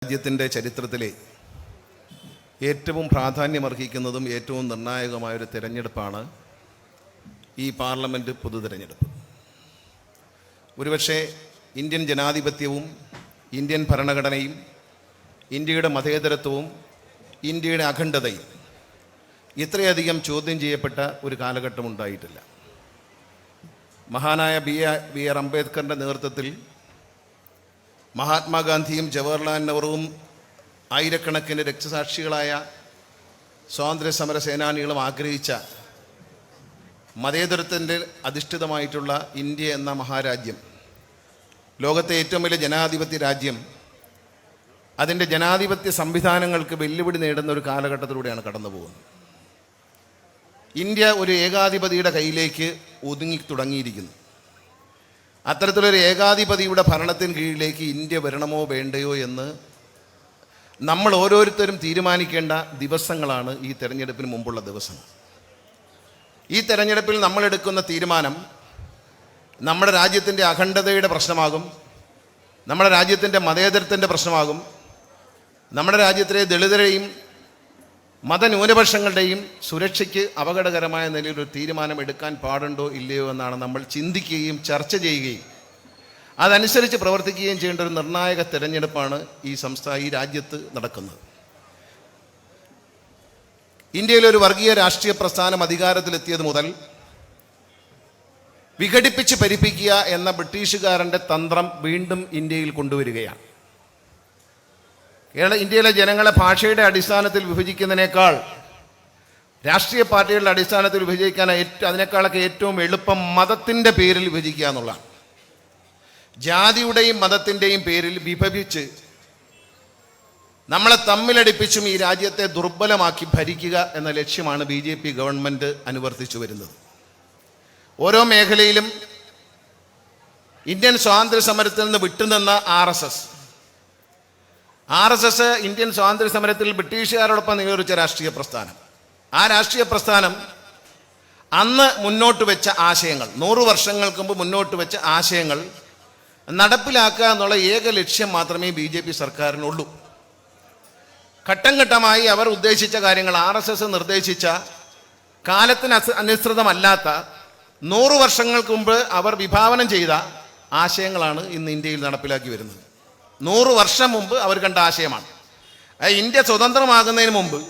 രാജ്യത്തിൻ്റെ ചരിത്രത്തിലെ ഏറ്റവും പ്രാധാന്യമർഹിക്കുന്നതും ഏറ്റവും നിർണായകമായൊരു തിരഞ്ഞെടുപ്പാണ് ഈ പാർലമെൻറ്റ് പൊതുതിരഞ്ഞെടുപ്പ്. ഒരുപക്ഷെ ഇന്ത്യൻ ജനാധിപത്യവും ഇന്ത്യൻ ഭരണഘടനയും ഇന്ത്യയുടെ മതേതരത്വവും ഇന്ത്യയുടെ അഖണ്ഡതയും ഇത്രയധികം ചോദ്യം ചെയ്യപ്പെട്ട ഒരു കാലഘട്ടം ഉണ്ടായിട്ടില്ല. മഹാനായ ബി ആർ അംബേദ്കറിൻ്റെ നേതൃത്വത്തിൽ മഹാത്മാഗാന്ധിയും ജവഹർലാൽ നെഹ്റുവും ആയിരക്കണക്കിന് രക്തസാക്ഷികളായ സ്വാതന്ത്ര്യ സമര സേനാനികളും ആഗ്രഹിച്ച മതേതരത്തിൻ്റെ അധിഷ്ഠിതമായിട്ടുള്ള ഇന്ത്യ എന്ന മഹാരാജ്യം, ലോകത്തെ ഏറ്റവും വലിയ ജനാധിപത്യ രാജ്യം, അതിൻ്റെ ജനാധിപത്യ സംവിധാനങ്ങൾക്ക് വെല്ലുവിളി നേടുന്ന ഒരു കാലഘട്ടത്തിലൂടെയാണ് കടന്നു പോകുന്നത്. ഇന്ത്യ ഒരു ഏകാധിപതിയുടെ കയ്യിലേക്ക് ഒതുങ്ങി തുടങ്ങിയിരിക്കുന്നു. അത്തരത്തിലൊരു ഏകാധിപതിയുടെ ഭരണത്തിന് കീഴിലേക്ക് ഇന്ത്യ വരണമോ വേണ്ടയോ എന്ന് നമ്മൾ ഓരോരുത്തരും തീരുമാനിക്കേണ്ട ദിവസങ്ങളാണ് ഈ തെരഞ്ഞെടുപ്പിന് മുമ്പുള്ള ദിവസങ്ങൾ. ഈ തെരഞ്ഞെടുപ്പിൽ നമ്മളെടുക്കുന്ന തീരുമാനം നമ്മുടെ രാജ്യത്തിൻ്റെ അഖണ്ഡതയുടെ പ്രശ്നമാകും, നമ്മുടെ രാജ്യത്തിൻ്റെ മതേതരത്തിൻ്റെ പ്രശ്നമാകും, നമ്മുടെ രാജ്യത്തിലെ ദളിതരെയും മതന്യൂനപക്ഷങ്ങളുടെയും സുരക്ഷയ്ക്ക് അപകടകരമായ നിലയിലൊരു തീരുമാനം എടുക്കാൻ പാടുണ്ടോ ഇല്ലയോ എന്നാണ് നമ്മൾ ചിന്തിക്കുകയും ചർച്ച ചെയ്യുകയും അതനുസരിച്ച് പ്രവർത്തിക്കുകയും ചെയ്യേണ്ട ഒരു നിർണായക തെരഞ്ഞെടുപ്പാണ് ഈ രാജ്യത്ത് നടക്കുന്നത്. ഇന്ത്യയിലൊരു വർഗീയ രാഷ്ട്രീയ പ്രസ്ഥാനം അധികാരത്തിലെത്തിയത് മുതൽ വിഘടിപ്പിച്ച് ഭരിപ്പിക്കുക എന്ന ബ്രിട്ടീഷുകാരൻ്റെ തന്ത്രം വീണ്ടും ഇന്ത്യയിൽ കൊണ്ടുവരികയാണ്. ഇന്ത്യയിലെ ജനങ്ങളെ ഭാഷയുടെ അടിസ്ഥാനത്തിൽ വിഭജിക്കുന്നതിനേക്കാൾ രാഷ്ട്രീയ പാർട്ടികളുടെ അടിസ്ഥാനത്തിൽ വിഭജിക്കാൻ അതിനേക്കാളൊക്കെ ഏറ്റവും എളുപ്പം മതത്തിൻ്റെ പേരിൽ വിഭജിക്കുക എന്നുള്ളതാണ്. ജാതിയുടെയും മതത്തിൻ്റെയും പേരിൽ വിഭജിച്ച് നമ്മളെ തമ്മിലടിപ്പിച്ചും ഈ രാജ്യത്തെ ദുർബലമാക്കി ഭരിക്കുക എന്ന ലക്ഷ്യമാണ് BJP ഗവൺമെൻറ് അനുവർത്തിച്ചു വരുന്നത്. ഓരോ മേഖലയിലും ഇന്ത്യൻ സ്വാതന്ത്ര്യ സമരത്തിൽ നിന്ന് വിട്ടുനിന്ന RSS ഇന്ത്യൻ സ്വാതന്ത്ര്യ സമരത്തിൽ ബ്രിട്ടീഷുകാരോടൊപ്പം നിലനിർത്തിയ രാഷ്ട്രീയ പ്രസ്ഥാനം. ആ രാഷ്ട്രീയ പ്രസ്ഥാനം അന്ന് മുന്നോട്ട് വെച്ച ആശയങ്ങൾ, 100 വർഷങ്ങൾക്ക് മുമ്പ് മുന്നോട്ട് വെച്ച ആശയങ്ങൾ നടപ്പിലാക്കുക എന്നുള്ള ഏക ലക്ഷ്യം മാത്രമേ BJP സർക്കാരിനുള്ളൂ. ഘട്ടം ഘട്ടമായി അവർ ഉദ്ദേശിച്ച കാര്യങ്ങൾ, RSS നിർദ്ദേശിച്ച കാലത്തിന് അനുസൃതമല്ലാത്ത 100 വർഷങ്ങൾക്ക് മുമ്പ് അവർ വിഭാവനം ചെയ്ത ആശയങ്ങളാണ് ഇന്ന് ഇന്ത്യയിൽ നടപ്പിലാക്കി വരുന്നത്. 100 വർഷം മുമ്പ് അവർ കണ്ട ആശയമാണ്. ഇന്ത്യ സ്വതന്ത്രമാകുന്നതിന് മുമ്പ്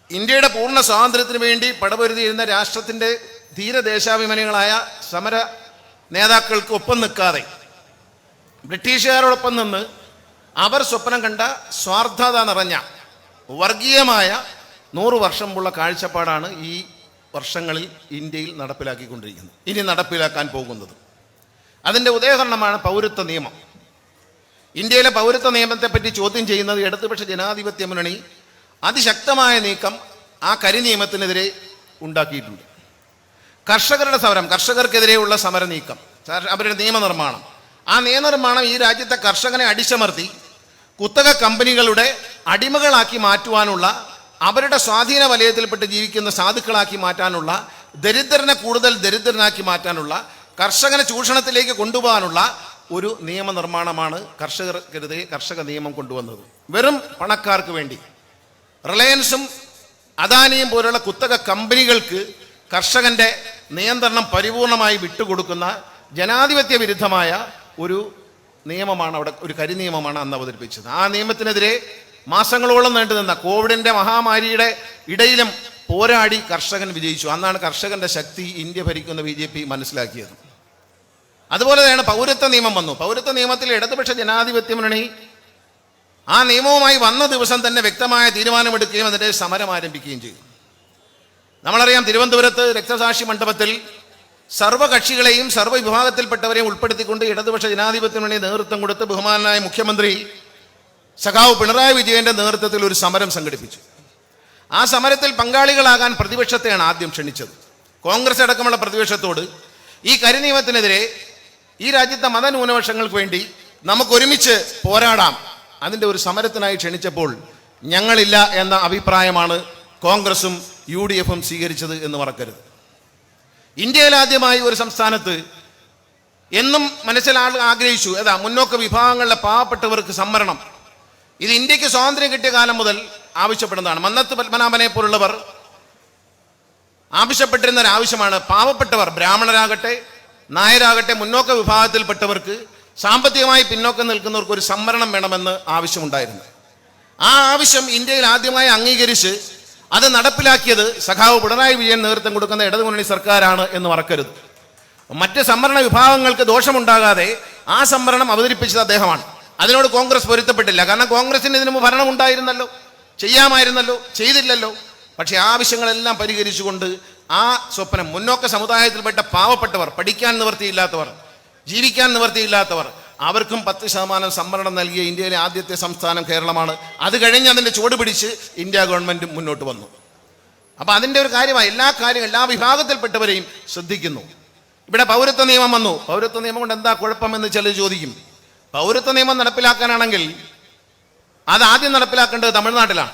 ഇന്ത്യയുടെ പൂർണ്ണ സ്വാതന്ത്ര്യത്തിന് വേണ്ടി പടപൊരുതിയിരുന്ന രാഷ്ട്രത്തിൻ്റെ ധീരദേശാഭിമാനികളായ സമര നേതാക്കൾക്ക് ഒപ്പം നിൽക്കാതെ ബ്രിട്ടീഷുകാരോടൊപ്പം നിന്ന് അവർ സ്വപ്നം കണ്ട സ്വാർത്ഥത നിറഞ്ഞ വർഗീയമായ 100 വർഷം മുമ്പുള്ള കാഴ്ചപ്പാടാണ് ഈ വർഷങ്ങളിൽ ഇന്ത്യയിൽ നടപ്പിലാക്കിക്കൊണ്ടിരിക്കുന്നത്, ഇനി നടപ്പിലാക്കാൻ പോകുന്നത്. അതിൻ്റെ ഉദാഹരണമാണ് പൗരത്വ നിയമം. ഇന്ത്യയിലെ പൗരത്വ നിയമത്തെപ്പറ്റി ചോദ്യം ചെയ്യുന്നത് ഇടതുപക്ഷ ജനാധിപത്യ മുന്നണി അതിശക്തമായ നീക്കം ആ കരിനിയമത്തിനെതിരെ ഉണ്ടാക്കിയിട്ടുണ്ട്. കർഷകരുടെ സമരം, കർഷകർക്കെതിരെയുള്ള സമര നീക്കം, അവരുടെ നിയമനിർമ്മാണം, ആ നിയമനിർമ്മാണം ഈ രാജ്യത്തെ കർഷകനെ അടിച്ചമർത്തി കുത്തക കമ്പനികളുടെ അടിമകളാക്കി മാറ്റുവാനുള്ള, അവരുടെ സ്വാധീന വലയത്തിൽപ്പെട്ട് ജീവിക്കുന്ന സാധുക്കളാക്കി മാറ്റാനുള്ള, ദരിദ്രനെ കൂടുതൽ ദരിദ്രനാക്കി മാറ്റാനുള്ള, കർഷകനെ ചൂഷണത്തിലേക്ക് കൊണ്ടുപോകാനുള്ള ഒരു നിയമനിർമ്മാണമാണ് കർഷകർക്കെതിരെ കർഷക നിയമം കൊണ്ടുവന്നത്. വെറും പണക്കാർക്ക് വേണ്ടി, റിലയൻസും അദാനിയും പോലുള്ള കുത്തക കമ്പനികൾക്ക് കർഷകൻ്റെ നിയന്ത്രണം പരിപൂർണമായി വിട്ടുകൊടുക്കുന്ന ജനാധിപത്യ വിരുദ്ധമായ ഒരു നിയമമാണ് അവിടെ, ഒരു കരിനിയമമാണ് അന്ന് അവതരിപ്പിച്ചത്. ആ നിയമത്തിനെതിരെ മാസങ്ങളോളം നീണ്ടുനിന്ന കോവിഡിൻ്റെ മഹാമാരിയുടെ ഇടയിലും പോരാടി കർഷകൻ വിജയിച്ചു. അന്നാണ് കർഷകൻ്റെ ശക്തി ഇന്ത്യ ഭരിക്കുന്ന BJP മനസ്സിലാക്കിയത്. അതുപോലെ തന്നെയാണ് പൗരത്വ നിയമം വന്നു. പൗരത്വ നിയമത്തിൽ ഇടതുപക്ഷ ജനാധിപത്യ മുന്നണി ആ നിയമവുമായി വന്ന ദിവസം തന്നെ വ്യക്തമായ തീരുമാനമെടുക്കുകയും അതിൻ്റെ സമരം ആരംഭിക്കുകയും ചെയ്തു. നമ്മളറിയാം, തിരുവനന്തപുരത്ത് രക്തസാക്ഷി മണ്ഡപത്തിൽ സർവ്വകക്ഷികളെയും സർവ്വവിഭാഗത്തിൽപ്പെട്ടവരെയും ഉൾപ്പെടുത്തിക്കൊണ്ട് ഇടതുപക്ഷ ജനാധിപത്യ മുന്നണി നേതൃത്വം കൊടുത്ത് ബഹുമാനായ മുഖ്യമന്ത്രി സഖാവ് പിണറായി വിജയൻ്റെ നേതൃത്വത്തിൽ ഒരു സമരം സംഘടിപ്പിച്ചു. ആ സമരത്തിൽ പങ്കാളികളാകാൻ പ്രതിപക്ഷത്തെയാണ് ആദ്യം ക്ഷണിച്ചത്. കോൺഗ്രസ് അടക്കമുള്ള പ്രതിപക്ഷത്തോട് ഈ കരിനിയമത്തിനെതിരെ ഈ രാജ്യത്തെ മതന്യൂനപക്ഷങ്ങൾക്ക് വേണ്ടി നമുക്കൊരുമിച്ച് പോരാടാം, അതിൻ്റെ ഒരു സമരത്തിനായി ക്ഷണിച്ചപ്പോൾ ഞങ്ങളില്ല എന്ന അഭിപ്രായമാണ് കോൺഗ്രസും UDFും സ്വീകരിച്ചത് എന്ന് മറക്കരുത്. ഇന്ത്യയിലാദ്യമായി ഒരു സംസ്ഥാനത്ത് എന്നും മനസ്സിലാൾ ആഗ്രഹിച്ചു, ഏതാ മുന്നോക്ക വിഭാഗങ്ങളിലെ പാവപ്പെട്ടവർക്ക് സംവരണം, ഇത് ഇന്ത്യക്ക് സ്വാതന്ത്ര്യം കിട്ടിയ കാലം മുതൽ ആവശ്യപ്പെടുന്നതാണ്. മന്നത്ത് പത്മനാഭനെ പോലുള്ളവർ ആവശ്യപ്പെട്ടിരുന്ന ഒരു ആവശ്യമാണ് പാവപ്പെട്ടവർ, ബ്രാഹ്മണരാകട്ടെ നായരാകട്ടെ മുന്നോക്ക വിഭാഗത്തിൽപ്പെട്ടവർക്ക് സാമ്പത്തികമായി പിന്നോക്കം നിൽക്കുന്നവർക്ക് ഒരു സംവരണം വേണമെന്ന് ആവശ്യമുണ്ടായിരുന്നു. ആ ആവശ്യം ഇന്ത്യയിൽ ആദ്യമായി അംഗീകരിച്ച് അത് നടപ്പിലാക്കിയത് സഖാവ് പിണറായി വിജയൻ നേതൃത്വം കൊടുക്കുന്ന ഇടതുമുന്നണി സർക്കാരാണ് എന്ന് മറക്കരുത്. മറ്റ് സംവരണ വിഭാഗങ്ങൾക്ക് ദോഷമുണ്ടാകാതെ ആ സംവരണം അവതരിപ്പിച്ചത് അദ്ദേഹമാണ്. അതിനോട് കോൺഗ്രസ് പൊരുത്തപ്പെട്ടില്ല. കാരണം കോൺഗ്രസിന് ഇതിനു മുമ്പ് ഭരണം ഉണ്ടായിരുന്നല്ലോ, ചെയ്യാമായിരുന്നല്ലോ, ചെയ്തില്ലല്ലോ. പക്ഷേ ആവശ്യങ്ങളെല്ലാം പരിഹരിച്ചുകൊണ്ട് ആ സ്വപ്നം മുന്നോക്ക സമുദായത്തിൽപ്പെട്ട പാവപ്പെട്ടവർ, പഠിക്കാൻ നിവൃത്തിയില്ലാത്തവർ, ജീവിക്കാൻ നിവൃത്തിയില്ലാത്തവർ, അവർക്കും 10% സംവരണം നൽകിയ ഇന്ത്യയിലെ ആദ്യത്തെ സംസ്ഥാനം കേരളമാണ്. അത് കഴിഞ്ഞ് അതിൻ്റെ ചുവട് പിടിച്ച് ഇന്ത്യ ഗവൺമെൻറ് മുന്നോട്ട് വന്നു. അപ്പോൾ അതിൻ്റെ ഒരു കാര്യമായി എല്ലാ വിഭാഗത്തിൽപ്പെട്ടവരെയും ശ്രദ്ധിക്കുന്നു. ഇവിടെ പൗരത്വ നിയമം വന്നു. പൗരത്വ നിയമം കൊണ്ട് എന്താ കുഴപ്പമെന്ന് ചിലർ ചോദിക്കും. പൗരത്വ നിയമം നടപ്പിലാക്കാനാണെങ്കിൽ അത് ആദ്യം നടപ്പിലാക്കേണ്ടത് തമിഴ്നാട്ടിലാണ്.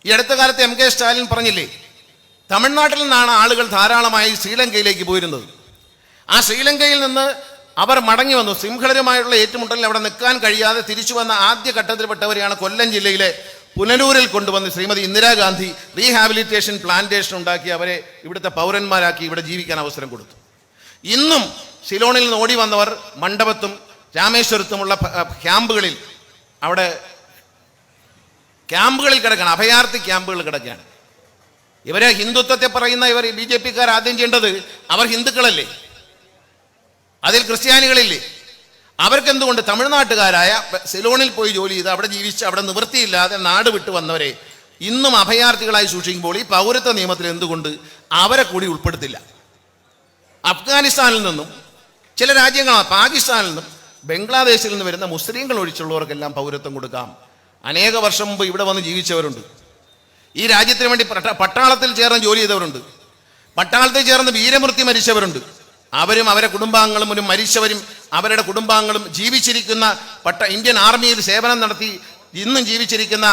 ഈ അടുത്ത കാലത്ത് MK സ്റ്റാലിൻ പറഞ്ഞില്ലേ, തമിഴ്നാട്ടിൽ നിന്നാണ് ആളുകൾ ധാരാളമായി ശ്രീലങ്കയിലേക്ക് പോയിരുന്നത്. ആ ശ്രീലങ്കയിൽ നിന്ന് അവർ മടങ്ങി വന്നു. സിംഹളരുമായുള്ള ഏറ്റുമുട്ടലിൽ അവിടെ നിൽക്കാൻ കഴിയാതെ തിരിച്ചു വന്ന ആദ്യ ഘട്ടത്തിൽപ്പെട്ടവരെയാണ് കൊല്ലം ജില്ലയിലെ പുനലൂരിൽ കൊണ്ടുവന്ന് ശ്രീമതി ഇന്ദിരാഗാന്ധി റീഹാബിലിറ്റേഷൻ പ്ലാന്റേഷൻ ഉണ്ടാക്കി അവരെ ഇവിടുത്തെ പൗരന്മാരാക്കി ഇവിടെ ജീവിക്കാൻ അവസരം കൊടുത്തു. ഇന്നും സിലോണിൽ നിന്ന് ഓടി വന്നവർ മണ്ഡപത്തും രാമേശ്വരത്തുമുള്ള ക്യാമ്പുകളിൽ കിടക്കുകയാണ്, അഭയാർത്ഥി ക്യാമ്പുകൾ കിടക്കുകയാണ്. ഇവരെ ഹിന്ദുത്വത്തെ പറയുന്ന ഇവർ BJP-ക്കാർ ആദ്യം ചെയ്യേണ്ടത്, അവർ ഹിന്ദുക്കളല്ലേ, അതിൽ ക്രിസ്ത്യാനികളില്ലേ, അവർക്കെന്തുകൊണ്ട് തമിഴ്നാട്ടുകാരായ സിലോണിൽ പോയി ജോലി ചെയ്ത് അവിടെ ജീവിച്ച് അവിടെ നിവൃത്തിയില്ലാതെ നാട് വിട്ടു വന്നവരെ ഇന്നും അഭയാർത്ഥികളായി സൂക്ഷിക്കുമ്പോൾ ഈ പൗരത്വ നിയമത്തിൽ എന്തുകൊണ്ട് അവരെ കൂടി ഉൾപ്പെടുത്തില്ല? അഫ്ഗാനിസ്ഥാനിൽ നിന്നും ചില രാജ്യങ്ങളാണ്, പാകിസ്ഥാനിൽ നിന്നും ബംഗ്ലാദേശിൽ നിന്ന് വരുന്ന മുസ്ലിങ്ങൾ ഒഴിച്ചുള്ളവർക്കെല്ലാം പൗരത്വം കൊടുക്കാം. അനേക വർഷം മുമ്പ് ഇവിടെ വന്ന് ജീവിച്ചവരുണ്ട്. ഈ രാജ്യത്തിന് വേണ്ടി പട്ടാളത്തിൽ ചേർന്ന് ജോലി ചെയ്തവരുണ്ട്. പട്ടാളത്തിൽ ചേർന്ന് വീരമൃത്യു മരിച്ചവരുണ്ട്. അവരും അവരുടെ കുടുംബാംഗങ്ങളും മരിച്ചവരും അവരുടെ കുടുംബാംഗങ്ങളും ജീവിച്ചിരിക്കുന്ന ഇന്ത്യൻ ആർമിയിൽ സേവനം നടത്തി ഇന്നും ജീവിച്ചിരിക്കുന്ന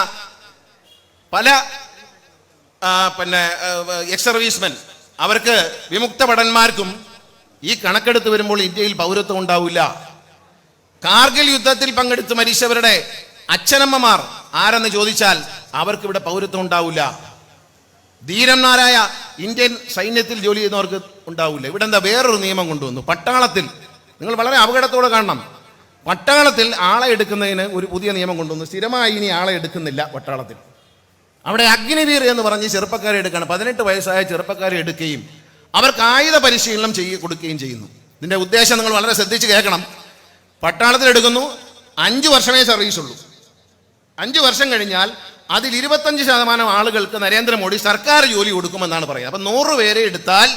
പല എക്സ് സർവീസ്മെൻ, അവർക്ക് വിമുക്ത ഭടന്മാർക്കും ഈ കണക്കെടുത്ത് വരുമ്പോൾ ഇന്ത്യയിൽ പൗരത്വം ഉണ്ടാവില്ല. കാർഗിൽ യുദ്ധത്തിൽ പങ്കെടുത്ത് മരിച്ചവരുടെ അച്ഛനമ്മമാർ ആരെന്ന് ചോദിച്ചാൽ അവർക്ക് ഇവിടെ പൗരത്വം ഉണ്ടാവില്ല. ധീരന്മാരായ ഇന്ത്യൻ സൈന്യത്തിൽ ജോലി ചെയ്യുന്നവർക്ക് ഉണ്ടാവില്ല. ഇവിടെ എന്താ വേറൊരു നിയമം കൊണ്ടുവന്നു. പട്ടാളത്തിൽ നിങ്ങൾ വളരെ അപകടത്തോടെ കാണണം. പട്ടാളത്തിൽ ആളെ എടുക്കുന്നതിന് ഒരു പുതിയ നിയമം കൊണ്ടുവന്നു. സ്ഥിരമായി ഇനി ആളെ എടുക്കുന്നില്ല പട്ടാളത്തിൽ. അവിടെ അഗ്നിവീർ എന്ന് പറഞ്ഞ് ചെറുപ്പക്കാരെ എടുക്കുകയാണ്. 18 വയസ്സായ ചെറുപ്പക്കാരെ എടുക്കുകയും അവർക്ക് ആയുധ പരിശീലനം കൊടുക്കുകയും ചെയ്യുന്നു. ഇതിൻ്റെ ഉദ്ദേശം നിങ്ങൾ വളരെ ശ്രദ്ധിച്ച് കേൾക്കണം. പട്ടാളത്തിൽ എടുക്കുന്നു, 5 വർഷമേ സർവീസുള്ളൂ. 5 വർഷം കഴിഞ്ഞാൽ അതിൽ 25% ആളുകൾക്ക് നരേന്ദ്രമോദി സർക്കാർ ജോലി കൊടുക്കുമെന്നാണ് പറയുന്നത്. അപ്പം 100 പേരെ എടുത്താൽ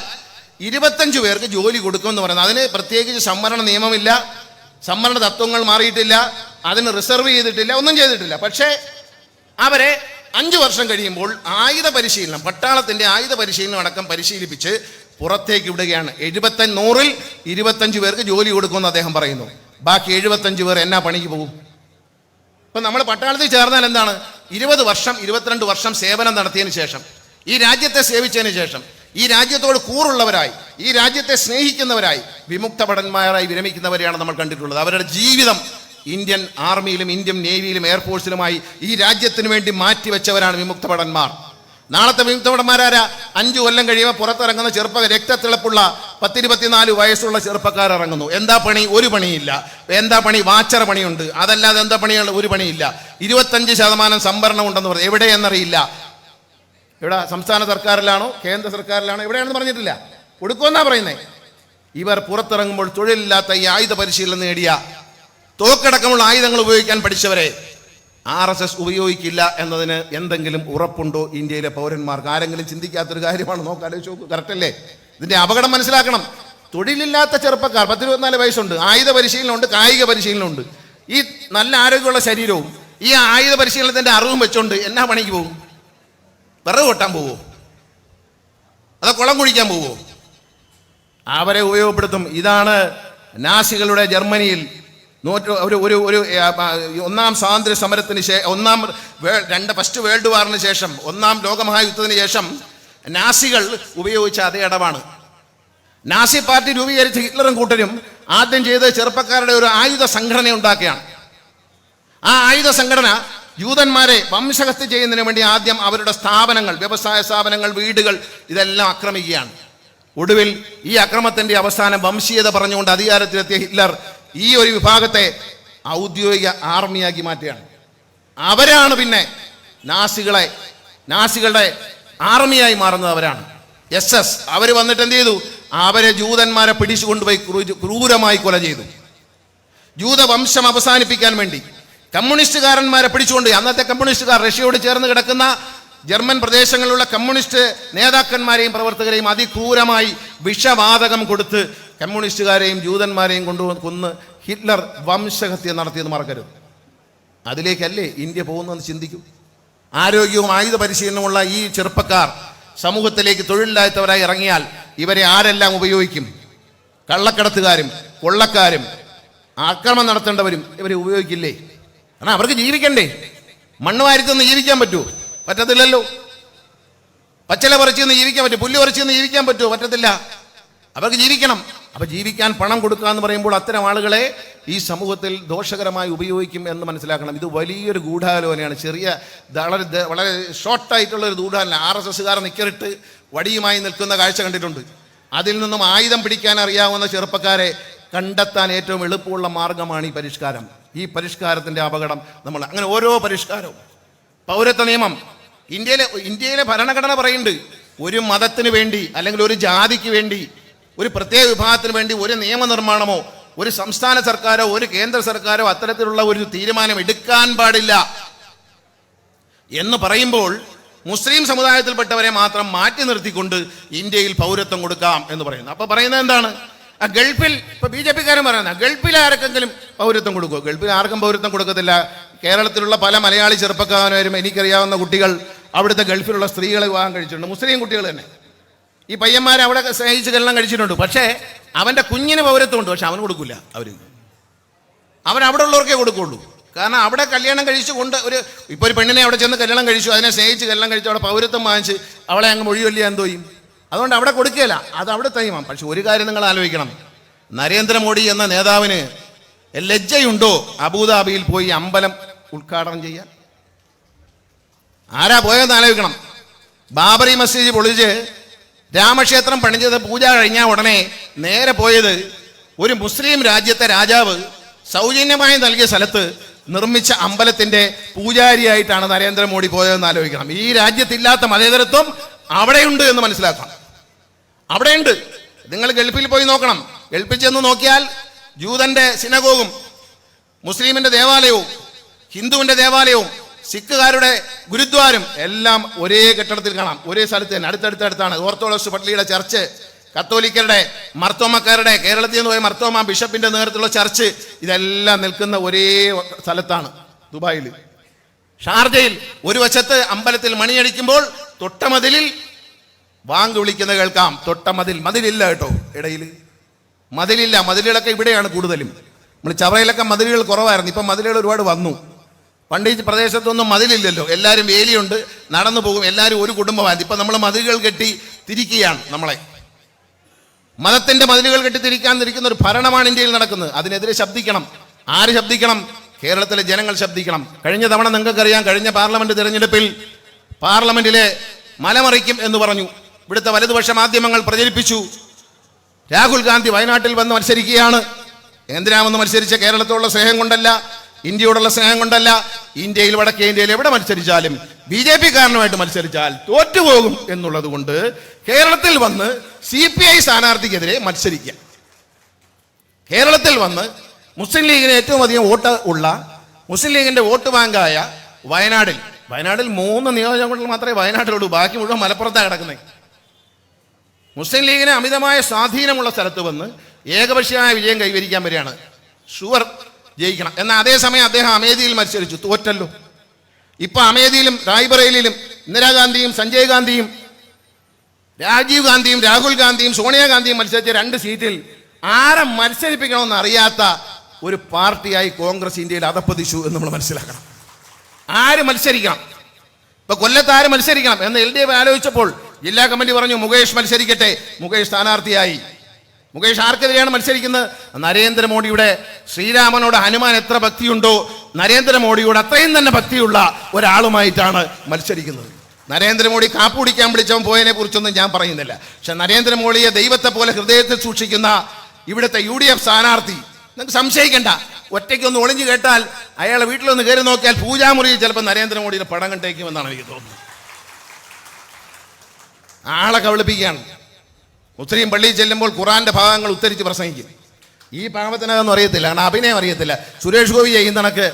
25 പേർക്ക് ജോലി കൊടുക്കുമെന്ന് പറയുന്നത്. അതിന് പ്രത്യേകിച്ച് സംവരണ നിയമമില്ല, സംവരണ തത്വങ്ങൾ മാറിയിട്ടില്ല, അതിന് റിസർവ് ചെയ്തിട്ടില്ല, ഒന്നും ചെയ്തിട്ടില്ല. പക്ഷേ അവരെ 5 വർഷം കഴിയുമ്പോൾ ആയുധ പരിശീലനം, പട്ടാളത്തിൻ്റെ ആയുധ പരിശീലനം അടക്കം പരിശീലിപ്പിച്ച് പുറത്തേക്ക് വിടുകയാണ്. 100-ൽ 25 പേർക്ക് ജോലി കൊടുക്കുമെന്ന് അദ്ദേഹം പറയുന്നു. ബാക്കി 75 പേർ എന്നാ പണിക്ക് പോകും? ഇപ്പം നമ്മൾ പട്ടാളത്തിൽ ചേർന്നാൽ എന്താണ്, 20 വർഷം 22 വർഷം സേവനം നടത്തിയതിന് ശേഷം, ഈ രാജ്യത്തെ സേവിച്ചതിന് ശേഷം, ഈ രാജ്യത്തോട് കൂറുള്ളവരായി, ഈ രാജ്യത്തെ സ്നേഹിക്കുന്നവരായി, വിമുക്ത ഭടന്മാരായി വിരമിക്കുന്നവരെയാണ് നമ്മൾ കണ്ടിട്ടുള്ളത്. അവരുടെ ജീവിതം ഇന്ത്യൻ ആർമിയിലും ഇന്ത്യൻ നേവിയിലും എയർഫോഴ്സിലുമായി ഈ രാജ്യത്തിന് വേണ്ടി മാറ്റിവെച്ചവരാണ് വിമുക്ത ഭടന്മാർ. നാളത്തെ വിമുക്ത ഭടന്മാരാരാ? 5 കൊല്ലം കഴിയുമ്പോൾ പുറത്തിറങ്ങുന്ന രക്തത്തിളപ്പുള്ള 10-24 വയസ്സുള്ള ചെറുപ്പക്കാർ ഇറങ്ങുന്നു. എന്താ പണി? ഒരു പണിയില്ല. എന്താ പണി? വാച്ചറ പണിയുണ്ട്. അതല്ലാതെ എന്താ പണിയുള്ള? ഒരു പണിയില്ല. 25% സംവരണം ഉണ്ടെന്ന് പറഞ്ഞു. എവിടെയെന്നറിയില്ല. ഇവിടെ സംസ്ഥാന സർക്കാരിലാണോ കേന്ദ്ര സർക്കാരിലാണോ എവിടെയാണെന്ന് പറഞ്ഞിട്ടില്ല. കൊടുക്കുമെന്നാ പറയുന്നത്. ഇവർ പുറത്തിറങ്ങുമ്പോൾ തൊഴിലില്ലാത്ത ഈ ആയുധ പരിശീലനം നേടിയ തോക്കടക്കമുള്ള ആയുധങ്ങൾ ഉപയോഗിക്കാൻ പഠിച്ചവരെ RSS ഉപയോഗിക്കില്ല എന്നതിന് എന്തെങ്കിലും ഉറപ്പുണ്ടോ ഇന്ത്യയിലെ പൗരന്മാർക്ക്? ആരെങ്കിലും ചിന്തിക്കാത്തൊരു കാര്യമാണ്. ആലോചിച്ച് നോക്കൂ. കറക്റ്റല്ലേ? ഇതിൻ്റെ അപകടം മനസ്സിലാക്കണം. തൊഴിലില്ലാത്ത ചെറുപ്പക്കാർ, 10-24 വയസ്സുണ്ട്, ആയുധ പരിശീലനമുണ്ട്, കായിക പരിശീലനമുണ്ട്, ഈ നല്ല ആരോഗ്യമുള്ള ശരീരവും ഈ ആയുധ പരിശീലനത്തിൻ്റെ അറിവും വെച്ചുകൊണ്ട് എന്നാ പണിക്ക് പോകും? വിറക് കൊട്ടാൻ പോവോ? അതോ കുളം കുഴിക്കാൻ പോവോ? അവരെ ഉപയോഗപ്പെടുത്തും. ഇതാണ് നാസികളുടെ ജർമ്മനിയിൽ ഒന്നാം സ്വാതന്ത്ര്യ സമരത്തിന് ഫസ്റ്റ് വേൾഡ് വാറിന് ശേഷം, 1-ാം ലോകമഹായുദ്ധത്തിന് ശേഷം നാസികൾ ഉപയോഗിച്ച അതേ ഇടവാണ്. നാസി പാർട്ടി രൂപീകരിച്ച ഹിറ്റ്ലറും കൂട്ടരും ആദ്യം ചെയ്ത് ചെറുപ്പക്കാരുടെ ഒരു ആയുധ സംഘടന ഉണ്ടാക്കുകയാണ്. ആ ആയുധ സംഘടന ജൂതന്മാരെ വംശഹത്യ ചെയ്യുന്നതിന് വേണ്ടി ആദ്യം അവരുടെ സ്ഥാപനങ്ങൾ, വ്യവസായ സ്ഥാപനങ്ങൾ, വീടുകൾ ഇതെല്ലാം ആക്രമിക്കുകയാണ്. ഒടുവിൽ ഈ അക്രമത്തിന്റെ അവസാനം വംശീയത പറഞ്ഞുകൊണ്ട് അധികാരത്തിലെത്തിയ ഹിറ്റ്ലർ ഈ ഒരു വിഭാഗത്തെ ഔദ്യോഗിക ആർമിയാക്കി മാറ്റുകയാണ്. അവരാണ് പിന്നെ നാസികളുടെ ആർമിയായി മാറുന്നത് അവരാണ്. SS അവർ വന്നിട്ട് എന്ത് ചെയ്തു? അവരെ ജൂതന്മാരെ പിടിച്ചുകൊണ്ടുപോയി ക്രൂരമായി കൊല ചെയ്തു. ജൂതവംശം അവസാനിപ്പിക്കാൻ വേണ്ടി കമ്മ്യൂണിസ്റ്റുകാരന്മാരെ പിടിച്ചുകൊണ്ട്, അന്നത്തെ കമ്മ്യൂണിസ്റ്റുകാർ റഷ്യയോട് ചേർന്ന് കിടക്കുന്ന ജർമ്മൻ പ്രദേശങ്ങളിലുള്ള കമ്മ്യൂണിസ്റ്റ് നേതാക്കന്മാരെയും പ്രവർത്തകരെയും അതിക്രൂരമായി വിഷവാതകം കൊടുത്ത് കമ്മ്യൂണിസ്റ്റുകാരെയും ജൂതന്മാരെയും കൊന്ന് ഹിറ്റ്ലർ വംശഹത്യ നടത്തിയെന്ന് മറക്കരുത്. അതിലേക്കല്ലേ ഇന്ത്യ പോകുന്നതെന്ന് ചിന്തിക്കൂ. ആരോഗ്യവും ആയുധ പരിശീലനമുള്ള ഈ ചെറുപ്പക്കാർ സമൂഹത്തിലേക്ക് തൊഴിലില്ലാത്തവരായി ഇറങ്ങിയാൽ ഇവരെ ആരെല്ലാം ഉപയോഗിക്കും? കള്ളക്കടത്തുകാരും കൊള്ളക്കാരും ആക്രമണം നടത്തേണ്ടവരും ഇവരെ ഉപയോഗിക്കില്ലേ? കാരണം അവർക്ക് ജീവിക്കണ്ടേ? മണ്ണ് വാരിച്ചൊന്ന് ജീവിക്കാൻ പറ്റുമോ? പറ്റത്തില്ലല്ലോ. പച്ചില പറിച്ചെന്ന് ജീവിക്കാൻ പറ്റും? പുല്ല് പറിച്ചെന്ന് ജീവിക്കാൻ പറ്റുമോ? പറ്റത്തില്ല. അവർക്ക് ജീവിക്കണം. അപ്പൊ ജീവിക്കാൻ പണം കൊടുക്കുക എന്ന് പറയുമ്പോൾ അത്തരം ആളുകളെ ഈ സമൂഹത്തിൽ ദോഷകരമായി ഉപയോഗിക്കും എന്ന് മനസ്സിലാക്കണം. ഇത് വലിയൊരു ഗൂഢാലോചനയാണ്. വളരെ ഷോർട്ടായിട്ടുള്ള ഒരു ഗൂഢാലോചന. RSSകാർ നിക്കറിട്ട് വടിയുമായി നിൽക്കുന്ന കാഴ്ച കണ്ടിട്ടുണ്ട്. അതിൽ നിന്നും ആയുധം പിടിക്കാൻ അറിയാവുന്ന ചെറുപ്പക്കാരെ കണ്ടെത്താൻ ഏറ്റവും എളുപ്പമുള്ള മാർഗമാണ് ഈ പരിഷ്കാരം. ഈ പരിഷ്കാരത്തിന്റെ അപകടം നമ്മൾ അങ്ങനെ ഓരോ പരിഷ്കാരവും. പൗരത്വ നിയമം, ഇന്ത്യയിലെ ഭരണഘടന പറയുന്നുണ്ട്, ഒരു മതത്തിന് വേണ്ടി അല്ലെങ്കിൽ ഒരു ജാതിക്ക് വേണ്ടി, ഒരു പ്രത്യേക വിഭാഗത്തിന് വേണ്ടി ഒരു നിയമനിർമ്മാണമോ ഒരു സംസ്ഥാന സർക്കാരോ ഒരു കേന്ദ്ര സർക്കാരോ അത്തരത്തിലുള്ള ഒരു തീരുമാനം എടുക്കാൻ പാടില്ല എന്ന് പറയുമ്പോൾ മുസ്ലിം സമുദായത്തിൽപ്പെട്ടവരെ മാത്രം മാറ്റി നിർത്തിക്കൊണ്ട് ഇന്ത്യയിൽ പൗരത്വം കൊടുക്കാം എന്ന് പറയുന്നു. അപ്പൊ പറയുന്നത് എന്താണ്? ആ ഗൾഫിൽ ഇപ്പൊ BJP-കാരൻ പറയുന്ന ഗൾഫിൽ ആർക്കെങ്കിലും പൗരത്വം കൊടുക്കുമോ? ഗൾഫിൽ ആർക്കും പൗരത്വം കൊടുക്കത്തില്ല. കേരളത്തിലുള്ള പല മലയാളി ചെറുപ്പക്കാരും എനിക്കറിയാവുന്ന കുട്ടികൾ അവിടുത്തെ ഗൾഫിലുള്ള സ്ത്രീകളെ വിവാഹം കഴിച്ചിട്ടുണ്ട്. മുസ്ലിം കുട്ടികൾ തന്നെ. ഈ പയ്യന്മാരെ അവിടെ സ്നേഹിച്ച് കല്യാണം കഴിച്ചിട്ടുണ്ട്. പക്ഷേ അവൻ്റെ കുഞ്ഞിന് പൗരത്വം ഉണ്ട്, പക്ഷെ അവന് കൊടുക്കില്ല. അവൻ അവിടെ ഉള്ളവർക്കേ കൊടുക്കുള്ളൂ. കാരണം അവിടെ കല്യാണം കഴിച്ചു കൊണ്ട് ഇപ്പോൾ ഒരു പെണ്ണിനെ അവിടെ ചെന്ന് കല്യാണം കഴിച്ചു, അതിനെ സ്നേഹിച്ച് കല്യാണം കഴിച്ചു, അവിടെ പൗരത്വം വാങ്ങിച്ച് അവളെ അങ്ങ് മൊഴിയൊല്ലിയ എന്തോ ചെയ്യും? അതുകൊണ്ട് അവിടെ കൊടുക്കുകയില്ല. അത് അവിടെ തയ്യുമാം. പക്ഷെ ഒരു കാര്യം നിങ്ങൾ ആലോചിക്കണം, നരേന്ദ്രമോദി എന്ന നേതാവിന് ലജ്ജയുണ്ടോ അബുദാബിയിൽ പോയി അമ്പലം ഉദ്ഘാടനം ചെയ്യാൻ? ആരാ പോയതെന്ന് ആലോചിക്കണം. ബാബറി മസ്ജിദ് പൊളിച്ച് രാമക്ഷേത്രം പണിഞ്ഞത് പൂജ കഴിഞ്ഞാൽ ഉടനെ നേരെ പോയത് ഒരു മുസ്ലിം രാജ്യത്തെ രാജാവ് സൗജന്യമായി നൽകിയ സ്ഥലത്ത് നിർമ്മിച്ച അമ്പലത്തിന്റെ പൂജാരിയായിട്ടാണ് നരേന്ദ്രമോദി പോയതെന്ന് ആലോചിക്കണം. ഈ രാജ്യത്തില്ലാത്ത മതേതരത്വം അവിടെയുണ്ട് എന്ന് മനസ്സിലാക്കണം. അവിടെയുണ്ട്. നിങ്ങൾ ഗൾഫിൽ പോയി നോക്കണം. ഗൾഫിൽ ചെന്ന് നോക്കിയാൽ ജൂതന്റെ സിനഗോഗും മുസ്ലിമിന്റെ ദേവാലയവും ഹിന്ദുവിന്റെ ദേവാലയവും സിഖുകാരുടെ ഗുരുദ്വാരും എല്ലാം ഒരേ കെട്ടിടത്തിൽ കാണാം. ഒരേ സ്ഥലത്ത് തന്നെ, അടുത്തടുത്താണ്. ഓർത്തഡോക്സ് പള്ളിയുടെ ചർച്ച്, കത്തോലിക്കരുടെ, മർത്തോമക്കാരുടെ, കേരളത്തിൽ നിന്ന് പോയ മർത്തോമ ബിഷപ്പിന്റെ നേതൃത്വത്തിലുള്ള ചർച്ച്, ഇതെല്ലാം നിൽക്കുന്ന ഒരേ സ്ഥലത്താണ്. ദുബായിൽ, ഷാർജയിൽ ഒരു വശത്ത് അമ്പലത്തിൽ മണിയടിക്കുമ്പോൾ തൊട്ടമതിലിൽ വാങ്ക് വിളിക്കുന്ന കേൾക്കാം. മതിലില്ല കേട്ടോ, ഇടയിൽ മതിലില്ല. മതിലുകളൊക്കെ ഇവിടെയാണ് കൂടുതലും. നമ്മൾ ചവറയിലൊക്കെ മതിലുകൾ കുറവായിരുന്നു. ഇപ്പം മതിലുകൾ ഒരുപാട് വന്നു. പണ്ട് ഈ പ്രദേശത്തൊന്നും മതിലില്ലല്ലോ. എല്ലാവരും വേലിയുണ്ട്, നടന്നു പോകും, എല്ലാവരും ഒരു കുടുംബമാണ്. ഇപ്പം നമ്മൾ മതിലുകൾ കെട്ടി തിരിക്കുകയാണ്. നമ്മളെ മതത്തിന്റെ മതിലുകൾ കെട്ടി തിരിക്കുന്ന ഒരു ഭരണമാണ് ഇന്ത്യയിൽ നടക്കുന്നത്. അതിനെതിരെ ശബ്ദിക്കണം. ആര് ശബ്ദിക്കണം? കേരളത്തിലെ ജനങ്ങൾ ശബ്ദിക്കണം. കഴിഞ്ഞ തവണ നിങ്ങൾക്കറിയാം, കഴിഞ്ഞ പാർലമെന്റ് തിരഞ്ഞെടുപ്പിൽ പാർലമെന്റിലെ മലമറിക്കും എന്ന് പറഞ്ഞു ഇവിടുത്തെ വലതുപക്ഷ മാധ്യമങ്ങൾ പ്രചരിപ്പിച്ചു. രാഹുൽ ഗാന്ധി വയനാട്ടിൽ വന്ന് മത്സരിക്കുകയാണ്. എന്തിനാമെന്ന് മത്സരിച്ച കേരളത്തോടുള്ള സ്നേഹം കൊണ്ടല്ല, ഇന്ത്യയോടുള്ള സ്നേഹം കൊണ്ടല്ല. ഇന്ത്യയിൽ, വടക്കേ ഇന്ത്യയിൽ എവിടെ മത്സരിച്ചാലും BJP-കാരനുമായിട്ട് മത്സരിച്ചാൽ തോറ്റുപോകും എന്നുള്ളത് കൊണ്ട് കേരളത്തിൽ വന്ന് CPI സ്ഥാനാർത്ഥിക്കെതിരെ മത്സരിക്കുക. കേരളത്തിൽ വന്ന് മുസ്ലിം ലീഗിന് ഏറ്റവും അധികം വോട്ട് ഉള്ള, മുസ്ലിം ലീഗിന്റെ വോട്ട് ബാങ്കായ വയനാടിൽ 3 നിയോജകമണ്ഡലം മാത്രമേ വയനാട്ടിലുള്ളൂ. ബാക്കി മുഴുവൻ മലപ്പുറത്താണ് കിടക്കുന്നത്. മുസ്ലിം ലീഗിന് അമിതമായ സ്വാധീനമുള്ള സ്ഥലത്ത് വന്ന് ഏകപക്ഷീയമായ വിജയം കൈവരിക്കാൻ വരികയാണ്. ഷുവർ ജയിക്കണം. എന്നാൽ അതേസമയം അദ്ദേഹം അമേഠിയിൽ മത്സരിച്ചു, തോറ്റല്ലോ. ഇപ്പൊ അമേഠിയിലും റായ്ബറേലിയിലും ഇന്ദിരാഗാന്ധിയും സഞ്ജയ് ഗാന്ധിയും രാജീവ് ഗാന്ധിയും രാഹുൽ ഗാന്ധിയും സോണിയാഗാന്ധിയും മത്സരിച്ച 2 സീറ്റിൽ ആരെ മത്സരിപ്പിക്കണമെന്ന് അറിയാത്ത ഒരു പാർട്ടിയായി കോൺഗ്രസ് ഇന്ത്യയിൽ അധപ്പതിച്ചു എന്ന് നമ്മൾ മനസ്സിലാക്കണം. ആര് മത്സരിക്കണം? ഇപ്പൊ കൊല്ലത്ത് ആര് മത്സരിക്കണം എന്ന് LDF ആലോചിച്ചപ്പോൾ ജില്ലാ കമ്മിറ്റി പറഞ്ഞു മുകേഷ് മത്സരിക്കട്ടെ. മുകേഷ് സ്ഥാനാർത്ഥിയായി. മുകേഷ് ആർക്കെതിരെയാണ് മത്സരിക്കുന്നത്? നരേന്ദ്രമോദിയുടെ ശ്രീരാമനോട് ഹനുമാൻ എത്ര ഭക്തിയുണ്ടോ നരേന്ദ്രമോദിയോട് അത്രയും തന്നെ ഭക്തിയുള്ള ഒരാളുമായിട്ടാണ് മത്സരിക്കുന്നത്. നരേന്ദ്രമോദി കാപ്പ് കുടിക്കാൻ വിളിച്ചവൻ പോയതിനെ കുറിച്ചൊന്നും ഞാൻ പറയുന്നില്ല. പക്ഷെ നരേന്ദ്രമോദിയെ ദൈവത്തെ പോലെ ഹൃദയത്തിൽ സൂക്ഷിക്കുന്ന ഇവിടുത്തെ UDF സ്ഥാനാർത്ഥി, നിങ്ങൾക്ക് സംശയിക്കേണ്ട, ഒറ്റയ്ക്കൊന്ന് ഒളിഞ്ഞു കേട്ടാൽ അയാളെ വീട്ടിലൊന്ന് കയറി നോക്കിയാൽ പൂജാമുറിയിൽ ചിലപ്പോൾ നരേന്ദ്രമോദിയുടെ പടം കണ്ടേക്കുമെന്നാണ് എനിക്ക് തോന്നുന്നത്. ആളെ കബളിപ്പിക്കുകയാണ്. മുസ്ലിം പള്ളിയിൽ ചെല്ലുമ്പോൾ ഖുറാന്റെ ഭാഗങ്ങൾ ഉദ്ധരിച്ച് പ്രസംഗിക്കും. ഈ പാവത്തിനതൊന്നും അറിയത്തില്ല, കാരണം അഭിനയം അറിയത്തില്ല. സുരേഷ് ഗോപി ചെയ്യുന്ന കണക്ക്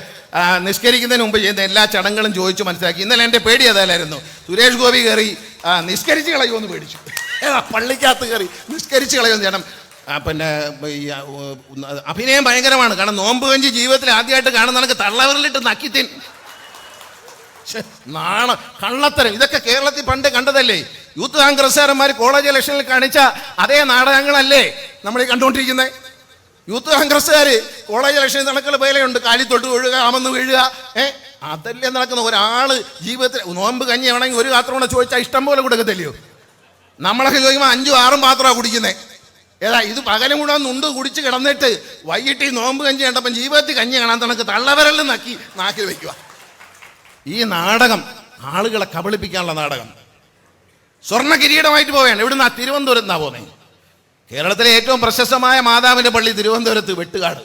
നിസ്കരിക്കുന്നതിന് മുമ്പ് ചെയ്യുന്ന എല്ലാ ചടങ്ങുകളും ചോദിച്ചു മനസ്സിലാക്കി. ഇന്നലെ എൻ്റെ പേടി അതല്ലായിരുന്നു, സുരേഷ് ഗോപി കയറി നിസ്കരിച്ച് കളയുമെന്ന് പേടിച്ചു. പള്ളിക്കകത്ത് കയറി നിസ്കരിച്ച് കളയുമെന്ന് ചേട്ടൻ. പിന്നെ അഭിനയം ഭയങ്കരമാണ്. കാരണം നോമ്പ് കഞ്ചി ജീവിതത്തിൽ ആദ്യമായിട്ട് കാണുന്ന കണക്ക് തള്ളവരിലിട്ട് നക്കിത്തിൻ കള്ളത്തരം. ഇതൊക്കെ കേരളത്തിൽ പണ്ട് കണ്ടതല്ലേ? യൂത്ത് കോൺഗ്രസ്സുകാരന്മാർ കോളേജ് ഇലക്ഷനിൽ കാണിച്ച അതേ നാടകങ്ങളല്ലേ നമ്മൾ ഈ കണ്ടുകൊണ്ടിരിക്കുന്നത്? യൂത്ത് കോൺഗ്രസ്സുകാർ കോളേജ് ഇലക്ഷനിൽ നടക്കുന്ന പേലയുണ്ട്, കാലിത്തൊട്ട് വീഴുക, അമന്ന് വീഴുക, അതല്ലേ നടക്കുന്ന. ഒരാള് ജീവിതത്തിൽ നോമ്പ് കഞ്ഞി ആണെങ്കിൽ ഒരു പാത്രം ചോദിച്ചാൽ ഇഷ്ടം പോലെ കൊടുക്കത്തില്ലയോ? നമ്മളൊക്കെ ചോദിക്കുമ്പോൾ 5ഉം 6ഉം പാത്രമാണ് കുടിക്കുന്നത്. ഏതാ ഇത് പകലും കൂടെ നുണ്ട് കുടിച്ച് കിടന്നിട്ട് വൈകിട്ട് ഈ നോമ്പ് കഞ്ഞി കണ്ടപ്പം ജീവിതത്തിൽ കഞ്ഞി കാണാൻ തണക്ക് തള്ളവരലും നക്കി നാക്കിൽ വയ്ക്കുക. ഈ നാടകം ആളുകളെ കബളിപ്പിക്കാനുള്ള നാടകം. സ്വർണ്ണ കിരീടമായിട്ട് പോവുകയാണ്. ഇവിടുന്ന് തിരുവനന്തപുരത്ത് നിന്നാണ് പോകുന്നത്. കേരളത്തിലെ ഏറ്റവും പ്രശസ്തമായ മാതാവിൻ്റെ പള്ളി തിരുവനന്തപുരത്ത് വെട്ടുകാട്.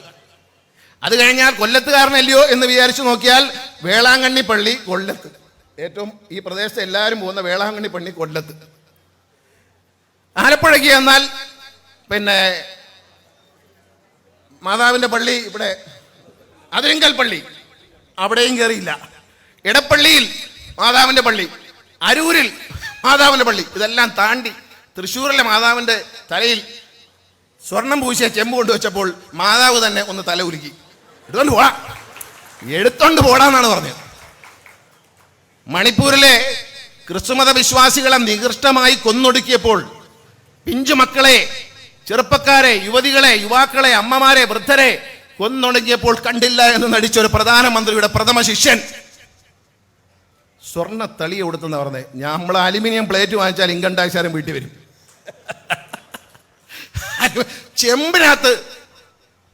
അത് കഴിഞ്ഞാൽ കൊല്ലത്തുകാരനല്ലയോ എന്ന് വിചാരിച്ചു നോക്കിയാൽ വേളാങ്കണ്ണി പള്ളി കൊല്ലത്ത്. ഏറ്റവും ഈ പ്രദേശത്ത് എല്ലാവരും പോകുന്ന വേളാങ്കണ്ണി പള്ളി കൊല്ലത്ത്. ആലപ്പുഴയ്ക്ക് എന്നാൽ പിന്നെ മാതാവിൻ്റെ പള്ളി ഇവിടെ അതിരിങ്കൽ പള്ളി, അവിടെയും കയറിയില്ല. ഇടപ്പള്ളിയിൽ മാതാവിൻ്റെ പള്ളി, അരൂരിൽ മാതാവിൻ്റെ പള്ളി, ഇതെല്ലാം താണ്ടി തൃശ്ശൂരിലെ മാതാവിൻ്റെ തലയിൽ സ്വർണം പൂശിയ ചെമ്പ് കൊണ്ടുവച്ചപ്പോൾ മാതാവ് തന്നെ ഒന്ന് തല ഉലുക്കി. എടുത്തോണ്ട് പോടാന്നാണ് പറഞ്ഞത്. മണിപ്പൂരിലെ ക്രിസ്തുമത വിശ്വാസികളെ നികൃഷ്ടമായി കൊന്നൊടുക്കിയപ്പോൾ പിഞ്ചു മക്കളെ, ചെറുപ്പക്കാരെ, യുവതികളെ, യുവാക്കളെ, അമ്മമാരെ, വൃദ്ധരെ കൊന്നൊടുക്കിയപ്പോൾ കണ്ടില്ല എന്ന് നടിച്ച ഒരു പ്രധാനമന്ത്രിയുടെ പ്രഥമ ശിഷ്യൻ സ്വർണ്ണ തളിയെ കൊടുത്തെന്ന് പറഞ്ഞത്. നമ്മൾ അലുമിനിയം പ്ലേറ്റ് വാങ്ങിച്ചാൽ ഇൻകം ടാക്സുകാരൻ വീട്ടിൽ വരും. ചെമ്പിനകത്ത്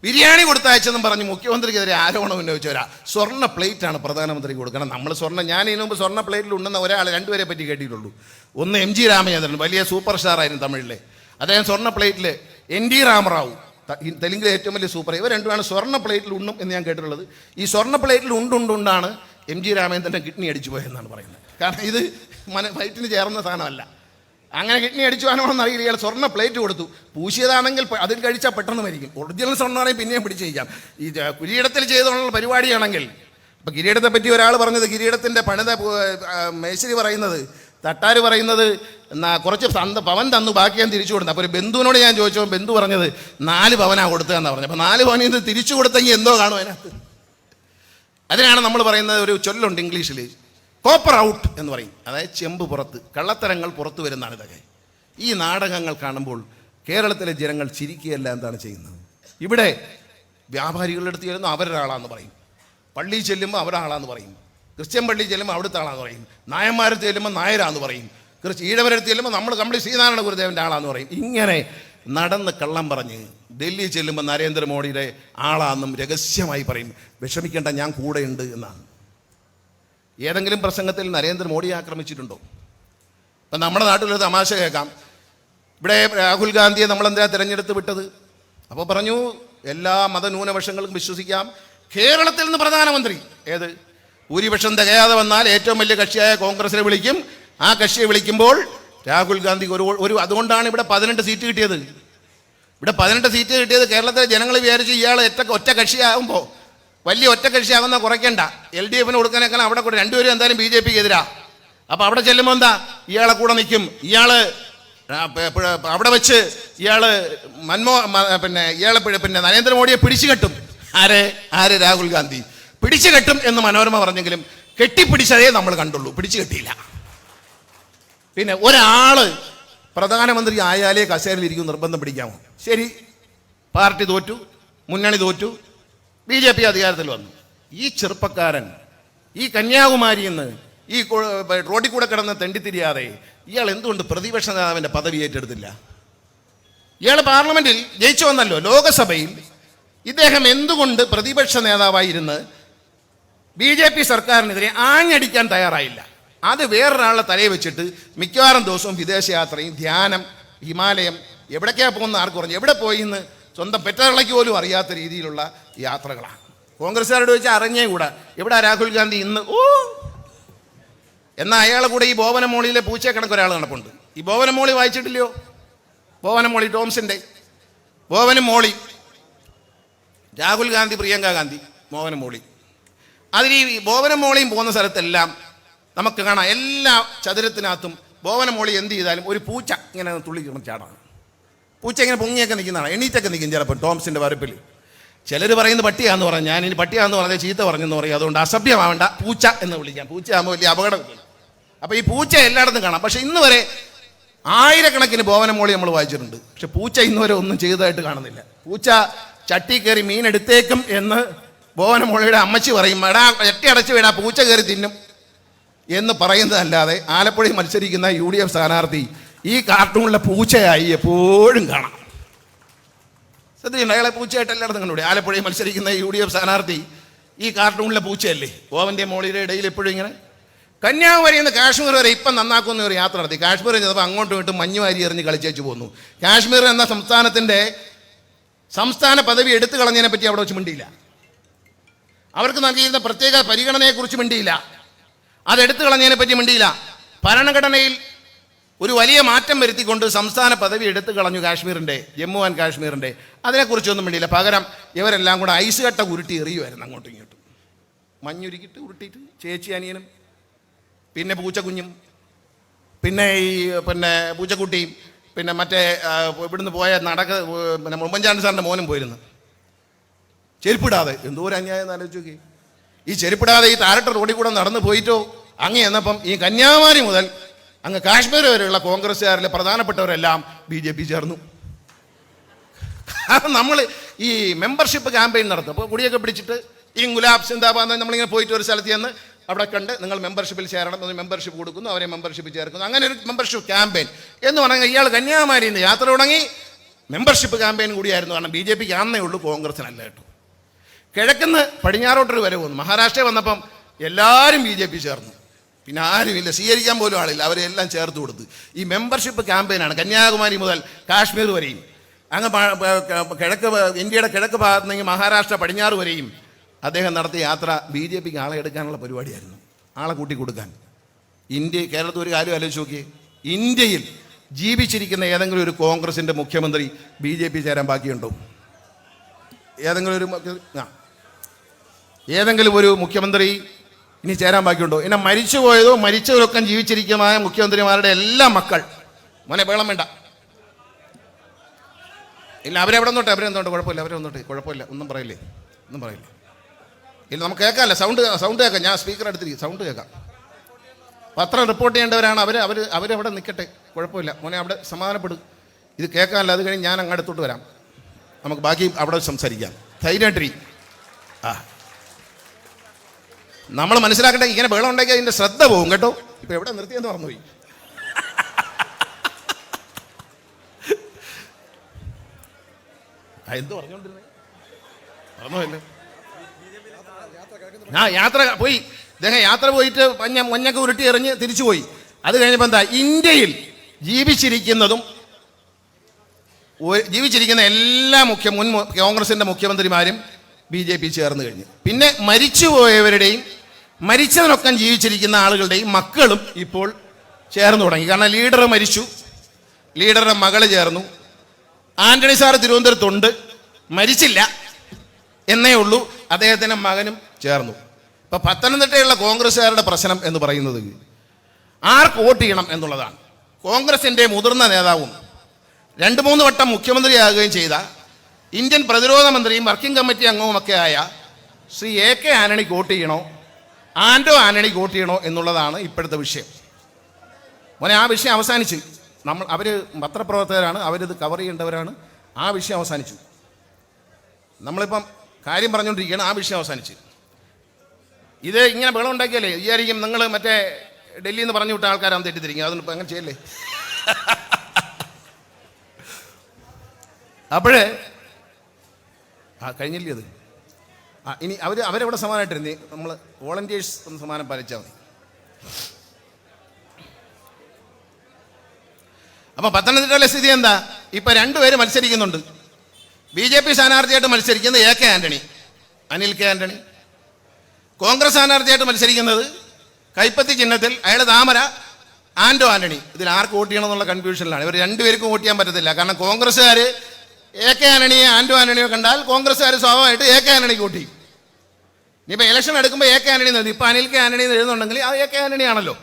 ബിരിയാണി കൊടുത്തയച്ചെന്നും പറഞ്ഞ് മുഖ്യമന്ത്രിക്കെതിരെ ആരോപണം ഉന്നയിച്ചവരാ. സ്വർണ്ണ പ്ലേറ്റാണ് പ്രധാനമന്ത്രിക്ക് കൊടുക്കണം. നമ്മൾ സ്വർണ്ണം, ഞാൻ ഇതിനു മുമ്പ് സ്വർണ്ണ പ്ലേറ്റിൽ ഉണ്ടെന്ന ഒരാൾ, രണ്ടുപേരെ പറ്റി കേട്ടിട്ടുള്ളൂ. ഒന്ന് MG രാമചന്ദ്രൻ, വലിയ സൂപ്പർ സ്റ്റാർ ആയിരുന്നു തമിഴിലെ. അദ്ദേഹം സ്വർണ്ണ പ്ലേറ്റിൽ NT രാമറാവു, തെലുങ്കിലെ ഏറ്റവും വലിയ സൂപ്പർ, ഇവർ രണ്ടുമാണ് സ്വർണ്ണ പ്ലേറ്റിൽ ഉണ്ണും എന്ന് ഞാൻ കേട്ടിട്ടുള്ളത്. ഈ സ്വർണ്ണ പ്ലേറ്റിൽ ഉണ്ടുണ്ടാണ് MG രാമചന്ദ്രൻ്റെ കിഡ്നി അടിച്ചു പോയെന്നാണ് പറയുന്നത്. കാരണം ഇത് വയറ്റിന് ചേർന്ന സാധനമല്ല. അങ്ങനെ കിഡ്നി അടിച്ചു പോകാനോണെന്ന് അറിയില്ല. ഇയാൾ സ്വർണ്ണ പ്ലേറ്റ് കൊടുത്തു. പൂശിയതാണെങ്കിൽ അതിൽ കഴിച്ചാൽ പെട്ടെന്ന് മരിക്കും. ഒറിജിനൽ സ്വർണ്ണമാണെങ്കിൽ പിന്നെയും പിടിച്ച് കഴിക്കാം. ഈ കിരീടത്തിൽ ചെയ്തുള്ള പരിപാടിയാണെങ്കിൽ, ഇപ്പം കിരീടത്തെ പറ്റി ഒരാൾ പറഞ്ഞത്, കിരീടത്തിൻ്റെ പണിത മേശരി പറയുന്നത്, തട്ടാർ പറയുന്നത് കുറച്ച് പവൻ തന്നു, ബാക്കി ഞാൻ തിരിച്ചു കൊടുത്തു. അപ്പോൾ ഒരു ബന്ധുവിനോട് ഞാൻ ചോദിച്ചപ്പോൾ ബന്ധു പറഞ്ഞത് 4 പവനാണ് കൊടുത്തതെന്നാണ് പറഞ്ഞത്. അപ്പോൾ 4 പവനിൽ നിന്ന് തിരിച്ചു കൊടുത്തെങ്കിൽ എന്തോ കാണും അതിനകത്ത്. അതിനാണ് നമ്മൾ പറയുന്നത്, ഒരു ചൊല്ലുണ്ട് ഇംഗ്ലീഷിൽ, കോപ്പർ ഔട്ട് എന്ന് പറയും. അതായത് ചെമ്പ് പുറത്ത്, കള്ളത്തരങ്ങൾ പുറത്തു വരുന്നതാണ് ഇതൊക്കെ. ഈ നാടകങ്ങൾ കാണുമ്പോൾ കേരളത്തിലെ ജനങ്ങൾ ചിരിക്കുകയല്ല, എന്താണ് ചെയ്യുന്നത്? ഇവിടെ വ്യാപാരികളുടെ അടുത്ത് ചെല്ലുമ്പോൾ അവരൊരാളാന്ന് പറയും, പള്ളിയിൽ ചെല്ലുമ്പോൾ അവരാളാന്ന് പറയും, ക്രിസ്ത്യൻ പള്ളിയിൽ ചെല്ലുമ്പോൾ അവിടുത്തെ ആളാന്ന് പറയും, നായന്മാരത്ത് ചെല്ലുമ്പോൾ നായരാന്ന് പറയും, ഈഴവരടുത്ത് ചെല്ലുമ്പോൾ നമ്മൾ കമ്പിളി ശ്രീനാരായണ ഗുരുദേവൻ്റെ ആളാന്ന് പറയും. ഇങ്ങനെ നടന്ന് കള്ളം പറഞ്ഞ് ഡൽഹി ചെല്ലുമ്പോൾ നരേന്ദ്രമോദിയുടെ ആളാന്നും രഹസ്യമായി പറയും. വിഷമിക്കേണ്ട, ഞാൻ കൂടെയുണ്ട് എന്നാണ്. ഏതെങ്കിലും പ്രസംഗത്തിൽ നരേന്ദ്രമോദിയെ ആക്രമിച്ചിട്ടുണ്ടോ? ഇപ്പം നമ്മുടെ നാട്ടിലൊരു തമാശ കേൾക്കാം. ഇവിടെ രാഹുൽ ഗാന്ധിയെ നമ്മളെന്തിനാ തിരഞ്ഞെടുത്ത് വിട്ടത്? അപ്പോൾ പറഞ്ഞു എല്ലാ മതന്യൂനപക്ഷങ്ങൾക്കും വിശ്വസിക്കാം. കേരളത്തിൽ നിന്ന് പ്രധാനമന്ത്രി, ഏത് ഭൂരിപക്ഷം തികയാതെ വന്നാൽ ഏറ്റവും വലിയ കക്ഷിയായ കോൺഗ്രസിനെ വിളിക്കും. ആ കക്ഷിയെ വിളിക്കുമ്പോൾ രാഹുൽ ഗാന്ധിക്ക് ഒരു അതുകൊണ്ടാണ് ഇവിടെ 18 സീറ്റ് കിട്ടിയത്. ഇവിടെ 18 സീറ്റ് കിട്ടിയത് കേരളത്തിലെ ജനങ്ങൾ വിചാരിച്ച് ഇയാൾ ഒറ്റ കക്ഷിയാകുമ്പോൾ, വലിയ ഒറ്റ കക്ഷിയാകുന്ന കുറയ്ക്കേണ്ട, LDFന് കൊടുക്കാനേക്കാൾ അവിടെ കൂടെ രണ്ടുപേരും എന്തായാലും BJPക്ക് എതിരാ. അപ്പോൾ അവിടെ ചെല്ലുമ്പോൾ എന്താ, ഇയാളെ കൂടെ നിൽക്കും. ഇയാള് അവിടെ വെച്ച് ഇയാള് പിന്നെ നരേന്ദ്രമോദിയെ പിടിച്ചു കെട്ടും. ആര് രാഹുൽ ഗാന്ധി പിടിച്ചു കെട്ടും എന്ന് മനോരമ പറഞ്ഞെങ്കിലും കെട്ടിപ്പിടിച്ചതേ നമ്മൾ കണ്ടുള്ളൂ, പിടിച്ചു കെട്ടിയില്ല. പിന്നെ ഒരാള് പ്രധാനമന്ത്രി ആയാലേ കസേരയിലിരിക്കും, നിർബന്ധം പിടിക്കാമോ? ശരി, പാർട്ടി തോറ്റു, മുന്നണി തോറ്റു, BJP അധികാരത്തിൽ വന്നു. ഈ ചെറുപ്പക്കാരൻ ഈ കന്യാകുമാരിയിൽ നിന്ന് ഈ റോഡിൽ കൂടെ കിടന്ന് തെണ്ടിത്തിരിയാതെ ഇയാൾ എന്തുകൊണ്ട് പ്രതിപക്ഷ നേതാവിൻ്റെ പദവി ഏറ്റെടുത്തില്ല? ഇയാൾ പാർലമെന്റിൽ ജയിച്ചു വന്നല്ലോ. ലോകസഭയിൽ ഇദ്ദേഹം എന്തുകൊണ്ട് പ്രതിപക്ഷ നേതാവായിരുന്ന് BJP സർക്കാരിനെതിരെ ആഞ്ഞടിക്കാൻ തയ്യാറായില്ല? അത് വേറൊരാളുടെ തലയിൽ വെച്ചിട്ട് മിക്കവാറും ദിവസവും വിദേശയാത്രയും ധ്യാനം, ഹിമാലയം, എവിടേക്കാണ് പോകുന്ന ആർക്ക് പറഞ്ഞു, എവിടെ പോയി എന്ന് സ്വന്തം പെറ്റതള്ളയ്ക്ക് പോലും അറിയാത്ത രീതിയിലുള്ള യാത്രകളാണ്. കോൺഗ്രസ്സുകാരോട് വെച്ചാൽ അറിഞ്ഞേ കൂടാ എവിടെ രാഹുൽ ഗാന്ധി ഇന്ന്. എന്നാൽ അയാളെ കൂടെ ഈ ബോവനമോളിയിലെ പൂച്ചയെ കണക്ക് ഒരാൾ നടപ്പുണ്ട്. ഈ ബോവനമോളി വായിച്ചിട്ടില്ലയോ? ബോവനമോളി ടോംസിൻ്റെ ബോവനമോളി, രാഹുൽ ഗാന്ധി, പ്രിയങ്ക ഗാന്ധി, ബോവനമോളി. അതിൽ ഈ ബോവനമോളിയും പോകുന്ന സ്ഥലത്തെല്ലാം നമുക്ക് കാണാം, എല്ലാ ചതുരത്തിനകത്തും ബോവനമോളി എന്ത് ചെയ്താലും ഒരു പൂച്ച ഇങ്ങനെ തുള്ളി ചാടാണ്. പൂച്ച ഇങ്ങനെ പൊങ്ങിയൊക്കെ നിൽക്കുന്നതാണ്, എണീറ്റൊക്കെ നിൽക്കും ചിലപ്പോൾ ടോംസിൻ്റെ വരപ്പിൽ. ചിലർ പറയുന്നത് പട്ടിയാന്ന് പറഞ്ഞു, ഞാൻ ഇനി പട്ടിയാന്ന് പറഞ്ഞാൽ ചീത്ത പറഞ്ഞെന്ന് പറയും. അതുകൊണ്ട് അസഭ്യമാവേണ്ട, പൂച്ച എന്ന് വിളിക്കാം. പൂച്ചയാകുമ്പോൾ വലിയ അപകടമില്ല. അപ്പോൾ ഈ പൂച്ച എല്ലായിടത്തും കാണാം. പക്ഷേ ഇന്ന് വരെ ആയിരക്കണക്കിന് ബോവനമോളി നമ്മൾ വായിച്ചിട്ടുണ്ട്. പക്ഷെ പൂച്ച ഇന്ന് വരെ ഒന്നും ചെയ്തതായിട്ട് കാണുന്നില്ല. പൂച്ച ചട്ടി കയറി മീൻ എടുത്തേക്കും എന്ന് ബോവനമോളിയുടെ അമ്മച്ചി പറയും. എടാ ചട്ടി അടച്ചു വീടാ, പൂച്ച കയറി തിന്നും എന്ന് പറയുന്നതല്ലാതെ ആലപ്പുഴയിൽ മത്സരിക്കുന്ന UDF സ്ഥാനാർത്ഥി ഈ കാർട്ടൂണിലെ പൂച്ചയായി എപ്പോഴും കാണാം. ശ്രദ്ധിച്ചിട്ടുണ്ട്? അയാളെ പൂച്ചയായിട്ട് എല്ലായിടത്തും കണ്ടുകൂടെ? ആലപ്പുഴയിൽ മത്സരിക്കുന്ന UDF സ്ഥാനാർത്ഥി ഈ കാർട്ടൂണിലെ പൂച്ചയല്ലേ? ബോവൻ്റെ മോളിയുടെ ഇടയിൽ എപ്പോഴും ഇങ്ങനെ. കന്യാകുമാരിയിൽ നിന്ന് കാശ്മീർ വരെ ഇപ്പം നന്നാക്കുന്ന ഒരു യാത്ര നടത്തി. കാശ്മീരിൽ ചെന്നപ്പോൾ അങ്ങോട്ടും ഇങ്ങോട്ടും മഞ്ഞ് വാരി എറിഞ്ഞ് കളിച്ചേച്ച് പോന്നു. കാശ്മീർ എന്ന സംസ്ഥാനത്തിൻ്റെ സംസ്ഥാന പദവി എടുത്തു കളഞ്ഞതിനെ പറ്റി അവിടെ വെച്ച് മിണ്ടിയില്ല. അവർക്ക് നൽകിയിരുന്ന പ്രത്യേക പരിഗണനയെക്കുറിച്ച് മിണ്ടിയില്ല. അതെടുത്തു കളഞ്ഞതിനെ പറ്റി മിണ്ടിയില്ല. ഭരണഘടനയിൽ ഒരു വലിയ മാറ്റം വരുത്തിക്കൊണ്ട് സംസ്ഥാന പദവി എടുത്തു കളഞ്ഞു കാശ്മീരിൻ്റെ, ജമ്മു ആൻഡ് കാശ്മീരിൻ്റെ. അതിനെക്കുറിച്ചൊന്നും മിണ്ടിയില്ല. പകരം ഇവരെല്ലാം കൂടെ ഐസ് കട്ട ഉരുട്ടി എറിയുമായിരുന്നു അങ്ങോട്ടും ഇങ്ങോട്ടും. മഞ്ഞുരുക്കിയിട്ട് ഉരുട്ടിയിട്ട് ചേച്ചി അനിയനും പിന്നെ പൂച്ചക്കുഞ്ഞും പിന്നെ പൂച്ചക്കുട്ടിയും പിന്നെ മറ്റേ ഇവിടുന്ന് പോയ പിന്നെ ഉമ്മൻചാണ്ടി സാറിൻ്റെ മോനും പോയിരുന്നു. ചെരുപ്പിടാതെ, എന്തോ ഒരു അന്യായം ആലോചിച്ച് നോക്കി. ഈ ചെരുപ്പിടാതെ ഈ താരട്ട റോഡിൽ കൂടെ നടന്നു പോയിട്ടോ അങ്ങ് എന്നപ്പം ഈ കന്യാകുമാരി മുതൽ അങ്ങ് കാശ്മീർ വരെയുള്ള കോൺഗ്രസ്സുകാരിലെ പ്രധാനപ്പെട്ടവരെല്ലാം BJP ചേർന്നു. കാരണം നമ്മൾ ഈ മെമ്പർഷിപ്പ് ക്യാമ്പയിൻ നടത്തും. അപ്പോൾ കുടിയൊക്കെ പിടിച്ചിട്ട് ഈ ഗുലാബ് സിന്ദാബാദ് നമ്മളിങ്ങനെ പോയിട്ട് ഒരു സ്ഥലത്ത് ചെന്ന് അവിടെ കണ്ട് നിങ്ങൾ മെമ്പർഷിപ്പിൽ ചേരണം എന്ന് മെമ്പർഷിപ്പ് കൊടുക്കുന്നു, അവരെ മെമ്പർഷിപ്പ് ചേർക്കുന്നു. അങ്ങനെ ഒരു മെമ്പർഷിപ്പ് ക്യാമ്പയിൻ എന്ന് പറഞ്ഞാൽ ഇയാൾ കന്യാകുമാരിയിൽ നിന്ന് യാത്ര തുടങ്ങി. മെമ്പർഷിപ്പ് ക്യാമ്പയിൻ കൂടിയായിരുന്നു. കാരണം BJPക്ക് ആന്നേ ഉള്ളൂ, കോൺഗ്രസിനല്ല കേട്ടോ. കിഴക്കുന്ന് പടിഞ്ഞാറോട്ടൊരു വരെ വന്നു. മഹാരാഷ്ട്ര വന്നപ്പം എല്ലാവരും BJP ചേർന്നു. പിന്നെ ആരുമില്ല, സ്വീകരിക്കാൻ പോലും ആളില്ല, അവരെല്ലാം ചേർത്ത് കൊടുത്ത്. ഈ മെമ്പർഷിപ്പ് ക്യാമ്പയിനാണ് കന്യാകുമാരി മുതൽ കാശ്മീർ വരെയും. അങ്ങ് കിഴക്ക് ഇന്ത്യയുടെ കിഴക്ക് ഭാഗത്ത് നിന്ന് മഹാരാഷ്ട്ര പടിഞ്ഞാറ് വരെയും അദ്ദേഹം നടത്തിയ യാത്ര BJPക്ക് ആളെ എടുക്കാനുള്ള പരിപാടിയായിരുന്നു, ആളെ കൂട്ടിക്കൊടുക്കാൻ. കേരളത്തിൽ ഒരു കാര്യം ആലോചിച്ച് നോക്കിയേ, ഇന്ത്യയിൽ ജീവിച്ചിരിക്കുന്ന ഏതെങ്കിലും ഒരു കോൺഗ്രസിൻ്റെ മുഖ്യമന്ത്രി BJP ചേരാൻ ബാക്കിയുണ്ടോ? ഏതെങ്കിലും ഒരു മുഖ്യമന്ത്രി ഇനി ചേരാൻ ബാക്കിയുണ്ടോ? ഇനി മരിച്ചുപോയതോ മരിച്ചവരൊക്കെ ജീവിച്ചിരിക്കുന്ന മുഖ്യമന്ത്രിമാരുടെ എല്ലാ മക്കൾ, മോനെ ബഹളം വേണ്ട, ഇല്ല അവരെവിടെ നോട്ടെ, അവരെന്തോട്ടെ, കുഴപ്പമില്ല, അവരെ വന്നോട്ടെ, കുഴപ്പമില്ല, ഒന്നും പറയില്ലേ, ഒന്നും പറയില്ലേ. ഇല്ല നമുക്ക് കേൾക്കാമല്ല, സൗണ്ട് കേൾക്കാം. ഞാൻ സ്പീക്കർ എടുത്തിരിക്കും, സൗണ്ട് കേൾക്കാം. പത്രം റിപ്പോർട്ട് ചെയ്യേണ്ടവരാണ് അവരവിടെ നിൽക്കട്ടെ, കുഴപ്പമില്ല മോനെ, അവിടെ സമാധാനപ്പെടും. ഇത് കേൾക്കാമല്ല, അത് കഴിഞ്ഞ് ഞാൻ അങ്ങടുത്തോട്ട് വരാം, നമുക്ക് ബാക്കി അവിടെ സംസാരിക്കാം. ധൈര്യമായിട്ടിരി. നമ്മൾ മനസ്സിലാക്കേണ്ട, ഇങ്ങനെ ബഹളം ഉണ്ടാക്കി അതിൻ്റെ ശ്രദ്ധ പോകും കേട്ടോ. ഇപ്പം എവിടെ നിർത്തിയെന്ന് മറന്നുപോയി. എന്തോ പറഞ്ഞോണ്ടിരുന്നേ മറന്നുപോയല്ലോ. യാത്ര പോയി, ഇദ്ദേഹം യാത്ര പോയിട്ട് മഞ്ഞൊക്കെ ഉരുട്ടി എറിഞ്ഞ് തിരിച്ചു പോയി. അത് കഴിഞ്ഞപ്പോൾ എന്താ, ഇന്ത്യയിൽ ജീവിച്ചിരിക്കുന്ന എല്ലാ മുൻ കോൺഗ്രസിൻ്റെ മുഖ്യമന്ത്രിമാരും BJP ചേർന്ന് കഴിഞ്ഞു. പിന്നെ മരിച്ചുപോയവരുടെയും മരിച്ചതിനൊക്കെ ജീവിച്ചിരിക്കുന്ന ആളുകളുടെയും മക്കളും ഇപ്പോൾ ചേർന്ന് തുടങ്ങി. കാരണം ലീഡർ മരിച്ചു, ലീഡറുടെ മകള് ചേർന്നു. ആന്റണി സാർ തിരുവനന്തപുരത്തുണ്ട്, മരിച്ചില്ല എന്നേ ഉള്ളൂ, അദ്ദേഹത്തിൻ്റെ മകനും ചേർന്നു. ഇപ്പം പത്തനംതിട്ടയുള്ള കോൺഗ്രസ്സുകാരുടെ പ്രശ്നം എന്ന് പറയുന്നത് ആർക്ക് വോട്ട് ചെയ്യണം എന്നുള്ളതാണ്. കോൺഗ്രസിൻ്റെ മുതിർന്ന നേതാവും 2-3 വട്ടം മുഖ്യമന്ത്രിയാകുകയും ചെയ്ത ഇന്ത്യൻ പ്രതിരോധ മന്ത്രിയും വർക്കിംഗ് കമ്മിറ്റി അംഗവുമൊക്കെ ആയ ശ്രീ AK ആന്റണിക്ക് വോട്ട് ചെയ്യണോ, ആന്റണിക്ക് വോട്ട് ചെയ്യണോ എന്നുള്ളതാണ് ഇപ്പോഴത്തെ വിഷയം. മോനെ, ആ വിഷയം അവസാനിച്ച്. അവർ പത്രപ്രവർത്തകരാണ്, അവരിത് കവർ ചെയ്യേണ്ടവരാണ്. ആ വിഷയം അവസാനിച്ചു. നമ്മളിപ്പം കാര്യം പറഞ്ഞുകൊണ്ടിരിക്കുകയാണ്, ആ വിഷയം അവസാനിച്ച്. ഇത് ഇങ്ങനെ ബഹളം ഉണ്ടാക്കിയാലേ വിചാരിക്കും നിങ്ങൾ മറ്റേ ഡൽഹിയിൽ നിന്ന് പറഞ്ഞു വിട്ട ആൾക്കാരാണ് തെറ്റിദ്ധരിക്കും. അതൊന്നും ഇപ്പം അങ്ങനെ ചെയ്യല്ലേ. അപ്പോഴേ കഴിഞ്ഞില്ലേ അത്? ഇനി അവരെവിടെ സമാനമായിട്ടിരുന്നേ, നമ്മൾ വോളണ്ടിയേഴ്സ് ഒന്ന് സമാനം പാലിച്ചാൽ മതി. അപ്പോൾ പത്തനംതിട്ടയിലെ സ്ഥിതി എന്താ? ഇപ്പം രണ്ടുപേര് മത്സരിക്കുന്നുണ്ട്. BJP സ്ഥാനാർത്ഥിയായിട്ട് മത്സരിക്കുന്നത് AK ആൻ്റണി, അനിൽ K ആൻ്റണി. കോൺഗ്രസ് സ്ഥാനാർത്ഥിയായിട്ട് മത്സരിക്കുന്നത് കൈപ്പത്തി ചിഹ്നത്തിൽ അയാൾ താമര ആൻ്റോ ആൻ്റണി. ഇതിൽ ആർക്ക് വോട്ട് ചെയ്യണം എന്നുള്ള കൺഫ്യൂഷനിലാണ്. ഇവർ രണ്ടുപേർക്കും വോട്ട് ചെയ്യാൻ പറ്റത്തില്ല. കാരണം കോൺഗ്രസ്സുകാർ AK ആൻ്റണിയെ ആൻ്റോ ആൻ്റണിയോ കണ്ടാൽ കോൺഗ്രസ്സുകാർ സ്വാഭാവികമായിട്ട് AK ആൻ്റണിക്ക് വോട്ട് ചെയ്യും. ഇനിയിപ്പോൾ ഇലക്ഷൻ എടുക്കുമ്പോൾ AK ആൻ്റണി എഴുതി, ഇപ്പോൾ അനിൽ K ആൻ്റണി എഴുതുന്നുണ്ടെങ്കിൽ അത് AK ആൻ്റണി ആണല്ലോ.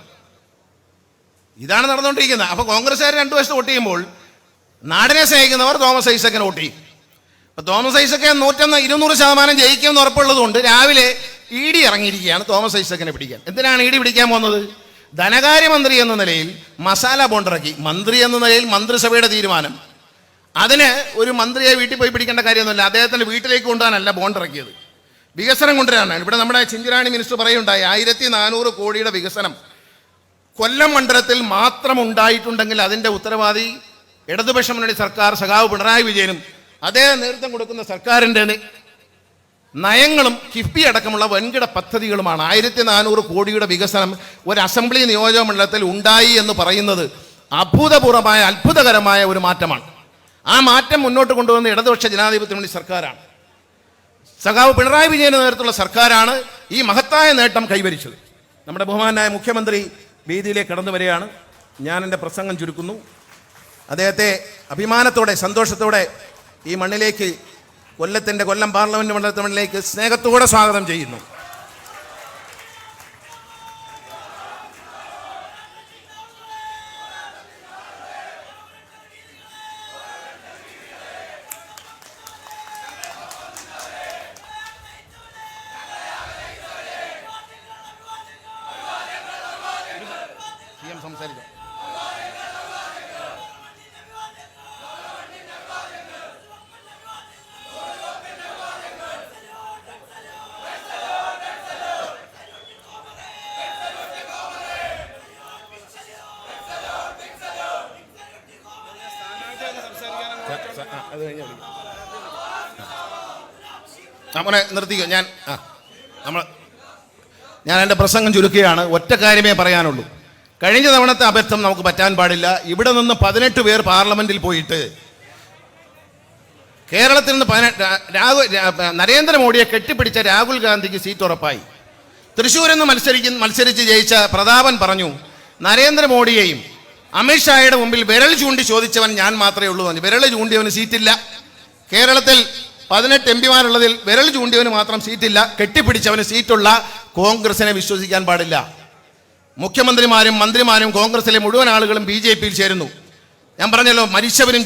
ഇതാണ് നടന്നുകൊണ്ടിരിക്കുന്നത്. അപ്പോൾ കോൺഗ്രസ്സുകാർ രണ്ടു വശത്ത് വോട്ട് ചെയ്യുമ്പോൾ നാടിനെ സ്നേഹിക്കുന്നവർ തോമസ് ഐസക്കിന് വോട്ട് ചെയ്യും. അപ്പോൾ തോമസ് ഐസക്ക് 200% ജയിക്കുമെന്ന് ഉറപ്പുള്ളതുകൊണ്ട് രാവിലെ ED ഇറങ്ങിയിരിക്കുകയാണ് തോമസ് ഐസക്കിനെ പിടിക്കാൻ. എന്തിനാണ് ED പിടിക്കാൻ പോകുന്നത്? ധനകാര്യമന്ത്രി എന്ന നിലയിൽ മസാല ബോണ്ടിറക്കി. മന്ത്രി എന്ന നിലയിൽ മന്ത്രിസഭയുടെ തീരുമാനം. അതിന് ഒരു മന്ത്രിയെ വീട്ടിൽ പോയി പിടിക്കേണ്ട കാര്യമൊന്നുമില്ല. അദ്ദേഹത്തിൻ്റെ വീട്ടിലേക്ക് കൊണ്ടുപോകാനല്ല ബോണ്ടിറക്കിയത്, വികസനം കൊണ്ടുവരാനാണ്. ഇവിടെ നമ്മുടെ ചിഞ്ചിറാണി മിനിസ്റ്റർ പറയുണ്ടായി 1400 കോടിയുടെ വികസനം കൊല്ലം മണ്ഡലത്തിൽ മാത്രം ഉണ്ടായിട്ടുണ്ടെങ്കിൽ അതിൻ്റെ ഉത്തരവാദി ഇടതുപക്ഷ മുന്നണി സർക്കാർ, സഖാവ് പിണറായി വിജയനും അദ്ദേഹം നേതൃത്വം കൊടുക്കുന്ന സർക്കാരിൻ്റെ നയങ്ങളും കിഫ്ബി അടക്കമുള്ള വൻകിട പദ്ധതികളുമാണ്. 1400 കോടിയുടെ വികസനം ഒരു അസംബ്ലി നിയോജക മണ്ഡലത്തിൽ ഉണ്ടായി എന്ന് പറയുന്നത് അഭൂതപൂർവമായ അത്ഭുതകരമായ ഒരു മാറ്റമാണ്. ആ മാറ്റം മുന്നോട്ട് കൊണ്ടുവന്ന ഇടതുപക്ഷ ജനാധിപത്യ മുന്നണി സർക്കാരാണ്. സഖാവ് പിണറായി വിജയൻ്റെ നേതൃത്വത്തിലുള്ള സർക്കാരാണ് ഈ മഹത്തായ നേട്ടം കൈവരിച്ചത്. നമ്മുടെ ബഹുമാനായ മുഖ്യമന്ത്രി വേദിയിലേക്ക് കടന്നു വരികയാണ്. ഞാൻ എൻ്റെ പ്രസംഗം ചുരുക്കുന്നു. അദ്ദേഹത്തെ അഭിമാനത്തോടെ സന്തോഷത്തോടെ ഈ മണ്ണിലേക്ക്, കൊല്ലം പാർലമെൻറ്റ് മണ്ഡലത്തിലേക്ക് സ്നേഹത്തോടെ സ്വാഗതം ചെയ്യുന്നു. സംസാരിക്കാം. അത് കഴിഞ്ഞാൽ നമ്മളെ നിർത്തിക്കോ. ഞാൻ എൻ്റെ പ്രസംഗം ചുരുക്കുകയാണ്. ഒറ്റ കാര്യമേ പറയാനുള്ളൂ. കഴിഞ്ഞ തവണത്തെ അബദ്ധം നമുക്ക് പറ്റാൻ പാടില്ല. ഇവിടെ നിന്ന് 18 പേർ പാർലമെന്റിൽ പോയിട്ട് കേരളത്തിൽ നിന്ന് നരേന്ദ്രമോദിയെ കെട്ടിപ്പിടിച്ച രാഹുൽ ഗാന്ധിക്ക് സീറ്റ് ഉറപ്പായി. തൃശ്ശൂരിൽ നിന്ന് മത്സരിച്ച് ജയിച്ച പ്രതാപൻ പറഞ്ഞു, നരേന്ദ്രമോദിയെയും അമിത്ഷായുടെ മുമ്പിൽ വിരൽ ചൂണ്ടി ചോദിച്ചവൻ ഞാൻ മാത്രമേ ഉള്ളൂ. വിരൽ ചൂണ്ടിയവന് സീറ്റില്ല. കേരളത്തിൽ 18 MP-മാരുള്ളതിൽ വിരൽ ചൂണ്ടിയവന് മാത്രം സീറ്റില്ല. കെട്ടിപ്പിടിച്ചവന് സീറ്റുള്ള കോൺഗ്രസിനെ വിശ്വസിക്കാൻ പാടില്ല. മുഖ്യമന്ത്രിമാരും മന്ത്രിമാരും കോൺഗ്രസിലെ മുഴുവൻ ആളുകളും BJP-യിൽ ചേരുന്നു. ഞാൻ പറഞ്ഞല്ലോ, മരിച്ചവരും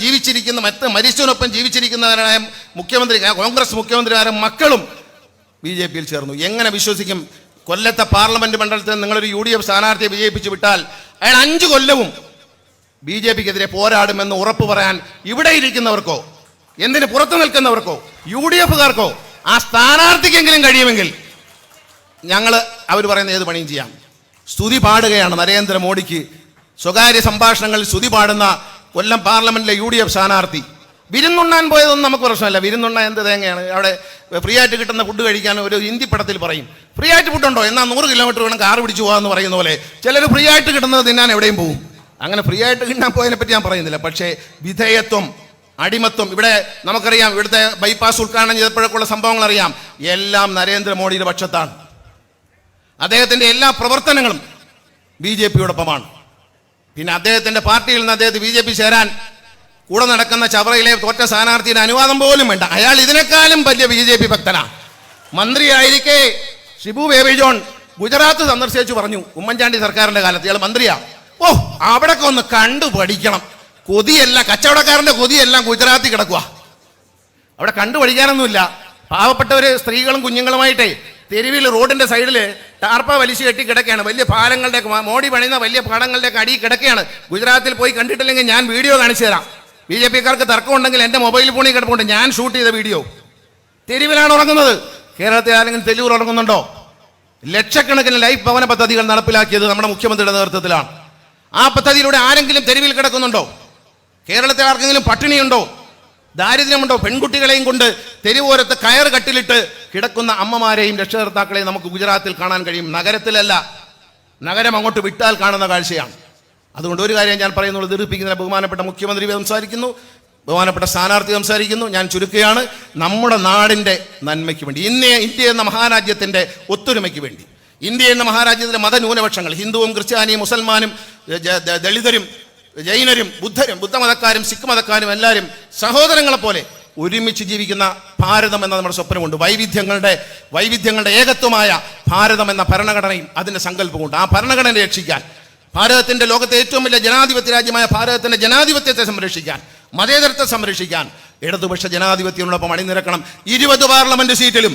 മരിച്ചവനൊപ്പം ജീവിച്ചിരിക്കുന്നവരായ കോൺഗ്രസ് മുഖ്യമന്ത്രിമാരും മക്കളും BJP-യിൽ ചേർന്നു. എങ്ങനെ വിശ്വസിക്കും? കൊല്ലത്തെ പാർലമെന്റ് മണ്ഡലത്തിൽ നിങ്ങളൊരു UDF സ്ഥാനാർത്ഥിയെ വിജയിപ്പിച്ചു വിട്ടാൽ അയാൾ 5 കൊല്ലവും BJP-ക്കെതിരെ പോരാടുമെന്ന് ഉറപ്പ് പറയാൻ ഇവിടെ ഇരിക്കുന്നവർക്കോ, എന്തിന് പുറത്തു നിൽക്കുന്നവർക്കോ, UDF-കാർക്കോ ആ സ്ഥാനാർത്ഥിക്കെങ്കിലും കഴിയുമെങ്കിൽ അവർ പറയുന്ന ഏത് പണിയും ചെയ്യാം. സ്തുതി പാടുകയാണ് നരേന്ദ്രമോദിക്ക്. സ്വകാര്യ സംഭാഷണങ്ങളിൽ സ്തുതി പാടുന്ന കൊല്ലം പാർലമെന്റിലെ UDF സ്ഥാനാർത്ഥി. വിരുന്നുണ്ണാൻ പോയതൊന്നും നമുക്ക് പ്രശ്നമല്ല. വിരുന്നുണ്ണാൻ എന്ത് തേങ്ങയാണ്? അവിടെ ഫ്രീ ആയിട്ട് കിട്ടുന്ന ഫുഡ് കഴിക്കാൻ ഒരു ഹിന്ദി പടത്തിൽ പറയും, ഫ്രീ ആയിട്ട് ഫുഡുണ്ടോ എന്നാൽ 100 കിലോമീറ്റർ വേണം കാർ പിടിച്ചു പോകാമെന്ന് പറയുന്ന പോലെ ചിലർ ഫ്രീ ആയിട്ട് കിട്ടുന്നത് തിന്നാൻ എവിടെയും പോകും. അങ്ങനെ ഫ്രീ ആയിട്ട് കിട്ടാൻ പോയതിനെ പറ്റി ഞാൻ പറയുന്നില്ല. പക്ഷേ വിധേയത്വം, അടിമത്വം, ഇവിടെ നമുക്കറിയാം, ഇവിടുത്തെ ബൈപ്പാസ് ഉദ്ഘാടനം ചെയ്തപ്പോഴൊക്കെയുള്ള സംഭവങ്ങൾ അറിയാം. എല്ലാം നരേന്ദ്രമോദിയുടെ പക്ഷത്താണ്. അദ്ദേഹത്തിൻ്റെ എല്ലാ പ്രവർത്തനങ്ങളും BJP-യോടൊപ്പമാണ്. പിന്നെ അദ്ദേഹത്തിൻ്റെ പാർട്ടിയിൽ നിന്ന് അദ്ദേഹത്തെ BJP ചേരാൻ കൂടെ നടക്കുന്ന ചവറയിലെ തോറ്റ സ്ഥാനാർത്ഥിയുടെ അനുവാദം പോലും വേണ്ട. അയാൾ ഇതിനേക്കാളും വലിയ BJP ഭക്തനാണ്. മന്ത്രിയായിരിക്കെ ഷിബു ബേബി ജോൺ ഗുജറാത്ത് സന്ദർശിച്ചു പറഞ്ഞു, ഉമ്മൻചാണ്ടി സർക്കാരിൻ്റെ കാലത്ത് ഇയാൾ മന്ത്രിയാ, അവിടൊക്കെ ഒന്ന് കണ്ടു പഠിക്കണം. കൊതിയല്ല, കച്ചവടക്കാരൻ്റെ കൊതിയെല്ലാം ഗുജറാത്തിൽ കിടക്കുക. അവിടെ കണ്ടു പഠിക്കാനൊന്നുമില്ല. പാവപ്പെട്ടവർ സ്ത്രീകളും കുഞ്ഞുങ്ങളുമായിട്ടേ തെരുവിൽ റോഡിൻ്റെ സൈഡിൽ ടാർപ്പ വലിച്ചു കെട്ടി കിടക്കുകയാണ്. വലിയ പാലങ്ങളുടെ, മോഡി പണിയുന്ന വലിയ പാടങ്ങളുടെയൊക്കെ അടിയിൽ കിടക്കുകയാണ്. ഗുജറാത്തിൽ പോയി കണ്ടിട്ടില്ലെങ്കിൽ ഞാൻ വീഡിയോ കാണിച്ചു തരാം. BJP-ക്കാർക്ക് തർക്കമുണ്ടെങ്കിൽ എൻ്റെ മൊബൈൽ ഫോണിൽ കിടപ്പുണ്ട്, ഞാൻ ഷൂട്ട് ചെയ്ത വീഡിയോ. തെരുവിലാണ് ഉറങ്ങുന്നത്. കേരളത്തിൽ ആരെങ്കിലും തെരുവിൽ ഉറങ്ങുന്നുണ്ടോ? ലക്ഷക്കണക്കിന് ലൈഫ് ഭവന പദ്ധതികൾ നടപ്പിലാക്കിയത് നമ്മുടെ മുഖ്യമന്ത്രിയുടെ നേതൃത്വത്തിലാണ്. ആ പദ്ധതിയിലൂടെ ആരെങ്കിലും തെരുവിൽ കിടക്കുന്നുണ്ടോ? കേരളത്തിൽ ആർക്കെങ്കിലും പട്ടിണിയുണ്ടോ? ദാരിദ്ര്യമുണ്ടോ? പെൺകുട്ടികളെയും കൊണ്ട് തെരുവോരത്ത് കയർ കട്ടിലിട്ട് കിടക്കുന്ന അമ്മമാരെയും രക്ഷകർത്താക്കളെയും നമുക്ക് ഗുജറാത്തിൽ കാണാൻ കഴിയും. നഗരത്തിലല്ല, നഗരം അങ്ങോട്ട് വിട്ടാൽ കാണുന്ന കാഴ്ചയാണ്. അതുകൊണ്ട് ഒരു കാര്യം ഞാൻ പറയുന്നുള്ളൂ, ദീർഘിപ്പിക്കുന്ന ബഹുമാനപ്പെട്ട മുഖ്യമന്ത്രി സംസാരിക്കുന്നു, ബഹുമാനപ്പെട്ട സ്ഥാനാർത്ഥി സംസാരിക്കുന്നു. ഞാൻ ചുരുക്കുകയാണ്, നമ്മുടെ നാടിൻ്റെ നന്മയ്ക്ക് വേണ്ടി, ഇന്ത്യ എന്ന മഹാരാജ്യത്തിൻ്റെ ഒത്തൊരുമയ്ക്ക് വേണ്ടി, ഇന്ത്യ എന്ന മഹാരാജ്യത്തിലെ മതന്യൂനപക്ഷങ്ങൾ, ഹിന്ദുവും ക്രിസ്ത്യാനിയും മുസൽമാനും ദളിതരും ജൈനരും ബുദ്ധമതക്കാരും സിഖ് മതക്കാരും എല്ലാവരും സഹോദരങ്ങളെപ്പോലെ ഒരുമിച്ച് ജീവിക്കുന്ന ഭാരതം എന്ന നമ്മുടെ സ്വപ്നമുണ്ട്. വൈവിധ്യങ്ങളുടെ ഏകത്വമായ ഭാരതം എന്ന ഭരണഘടനയും അതിൻ്റെ സങ്കല്പമുണ്ട്. ആ ഭരണഘടന രക്ഷിക്കാൻ, ഭാരതത്തിൻ്റെ ലോകത്തെ ഏറ്റവും വലിയ ജനാധിപത്യ രാജ്യമായ ഭാരതത്തിൻ്റെ ജനാധിപത്യത്തെ സംരക്ഷിക്കാൻ, മതേതരത്തെ സംരക്ഷിക്കാൻ ഇടതുപക്ഷ ജനാധിപത്യങ്ങളോടൊപ്പം അണിനിരക്കണം. 20 പാർലമെന്റ് സീറ്റിലും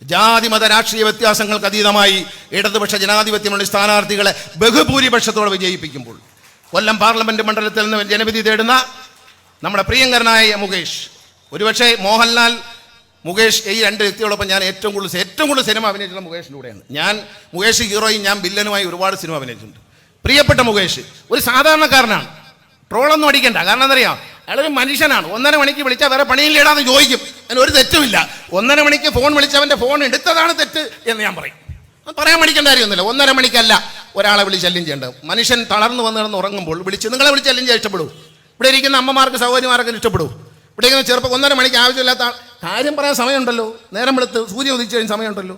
ജാതി മത രാഷ്ട്രീയ വ്യത്യാസങ്ങൾക്ക് അതീതമായി ഇടതുപക്ഷ ജനാധിപത്യമുള്ള സ്ഥാനാർത്ഥികളെ ബഹുഭൂരിപക്ഷത്തോടെ വിജയിപ്പിക്കുമ്പോൾ കൊല്ലം പാർലമെന്റ് മണ്ഡലത്തിൽ നിന്ന് ജനവിധി തേടുന്ന നമ്മുടെ പ്രിയങ്കരനായ മുകേഷ്, ഒരുപക്ഷെ മോഹൻലാൽ, മുകേഷ്, ഈ രണ്ട് വ്യക്തികളോടൊപ്പം ഞാൻ ഏറ്റവും കൂടുതൽ സിനിമ അഭിനയിച്ചിട്ടുള്ള മുകേഷിൻ്റെ കൂടെയാണ്. മുകേഷ് ഹീറോയും, ഞാൻ വില്ലനുമായി ഒരുപാട് സിനിമ അഭിനയിച്ചിട്ടുണ്ട്. പ്രിയപ്പെട്ട മുകേഷ് ഒരു സാധാരണക്കാരനാണ്, ട്രോളൊന്നും അടിക്കണ്ട. കാരണം എന്തറിയാം, അയാളൊരു മനുഷ്യനാണ്. 1:30 മണിക്ക് വിളിച്ചാൽ വേറെ പണിയില്ലേടാന്ന് ചോദിക്കും. അതിന് ഒരു തെറ്റുമില്ല. 1:30 മണിക്ക് ഫോൺ വിളിച്ചവൻ്റെ ഫോൺ എടുത്തതാണ് തെറ്റ് എന്ന് ഞാൻ പറയും. പറയാൻ മടിക്കേണ്ട കാര്യമൊന്നുമില്ല. 1:30 മണിക്കല്ല ഒരാളെ വിളിച്ച് ശല്യം ചെയ്യേണ്ടത്. മനുഷ്യൻ തളർന്നു വന്നിടന്ന് ഉറങ്ങുമ്പോൾ നിങ്ങളെ വിളിച്ച് ശല്യം ചെയ്യാൻ ഇഷ്ടപ്പെടൂ? ഇവിടെ ഇരിക്കുന്ന അമ്മമാർക്ക് സഹോദരിമാർക്ക് ഇഷ്ടപ്പെടൂ? ഇവിടെ ഇരിക്കുന്ന ചെറുപ്പം 1:30 മണിക്ക് ആവശ്യമില്ലാത്ത കാര്യം പറയാൻ സമയമുണ്ടല്ലോ, നേരം വെളുത്ത് സൂര്യ ഉദിച്ചു കഴിഞ്ഞ സമയമുണ്ടല്ലോ,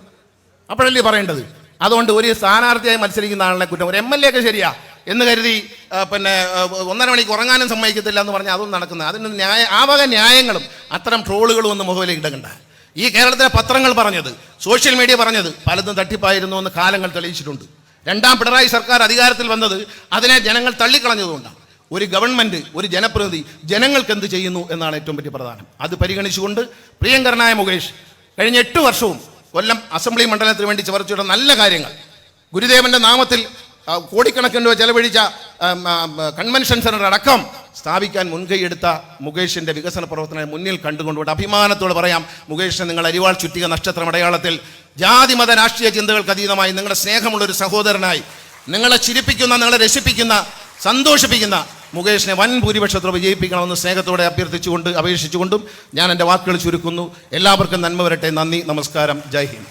അപ്പോഴല്ലേ പറയേണ്ടത്. അതുകൊണ്ട് ഒരു സ്ഥാനാർത്ഥിയായി മത്സരിക്കുന്ന ആളിനെ കുറ്റം, ഒരു MLA ഒക്കെ ശരിയാ എന്ന് കരുതി 1:30 മണിക്ക് ഉറങ്ങാനും സമ്മതിക്കത്തില്ല എന്ന് പറഞ്ഞാൽ അതൊന്നും നടക്കുന്നത്. അതിന് ആ വക ന്യായങ്ങളും അത്തരം ട്രോളുകളും ഒന്നും മുഖവിലേക്ക് ഇടകണ്ട. ഈ കേരളത്തിലെ പത്രങ്ങൾ പറഞ്ഞത്, സോഷ്യൽ മീഡിയ പറഞ്ഞത് പലതും തട്ടിപ്പായിരുന്നു എന്ന് കാലങ്ങൾ തെളിയിച്ചിട്ടുണ്ട്. 2ാം പിണറായി സർക്കാർ അധികാരത്തിൽ വന്നത് അതിനെ ജനങ്ങൾ തള്ളിക്കളഞ്ഞതുകൊണ്ടാണ്. ഒരു ഗവൺമെൻറ്, ഒരു ജനപ്രതിനിധി ജനങ്ങൾക്ക് എന്ത് ചെയ്യുന്നു എന്നാണ് ഏറ്റവും വലിയ പ്രധാനം. അത് പരിഗണിച്ചുകൊണ്ട് പ്രിയങ്കരനായ മുകേഷ് കഴിഞ്ഞ 8 വർഷവും കൊല്ലം അസംബ്ലി മണ്ഡലത്തിന് വേണ്ടി ചവർച്ചയുടെ നല്ല കാര്യങ്ങൾ, ഗുരുദേവന്റെ നാമത്തിൽ കോടിക്കണക്കിന് രൂപ ചെലവഴിച്ച കൺവെൻഷൻ സെന്റർ അടക്കം സ്ഥാപിക്കാൻ മുൻകൈയെടുത്ത മുകേഷിന്റെ വികസന പ്രവർത്തനം മുന്നിൽ കണ്ടുകൊണ്ടുകൊണ്ട് അഭിമാനത്തോടെ പറയാം, മുകേഷിനെ നിങ്ങൾ അരിവാൾ ചുറ്റിക നക്ഷത്രം അടയാളത്തിൽ ജാതി മത രാഷ്ട്രീയ ചിന്തകൾക്ക് അതീതമായി നിങ്ങളുടെ സ്നേഹമുള്ളൊരു സഹോദരനായി, നിങ്ങളെ ചിരിപ്പിക്കുന്ന, നിങ്ങളെ രസിപ്പിക്കുന്ന, സന്തോഷിപ്പിക്കുന്ന മുകേഷിനെ വൻ ഭൂരിപക്ഷത്തോടെ വിജയിപ്പിക്കണമെന്ന് സ്നേഹത്തോടെ അഭ്യർത്ഥിച്ചുകൊണ്ട്, അപേക്ഷിച്ചുകൊണ്ടും ഞാൻ എൻ്റെ വാക്കുകൾ ചുരുക്കുന്നു. എല്ലാവർക്കും നന്മ വരട്ടെ. നന്ദി, നമസ്കാരം, ജയ് ഹിന്ദ്.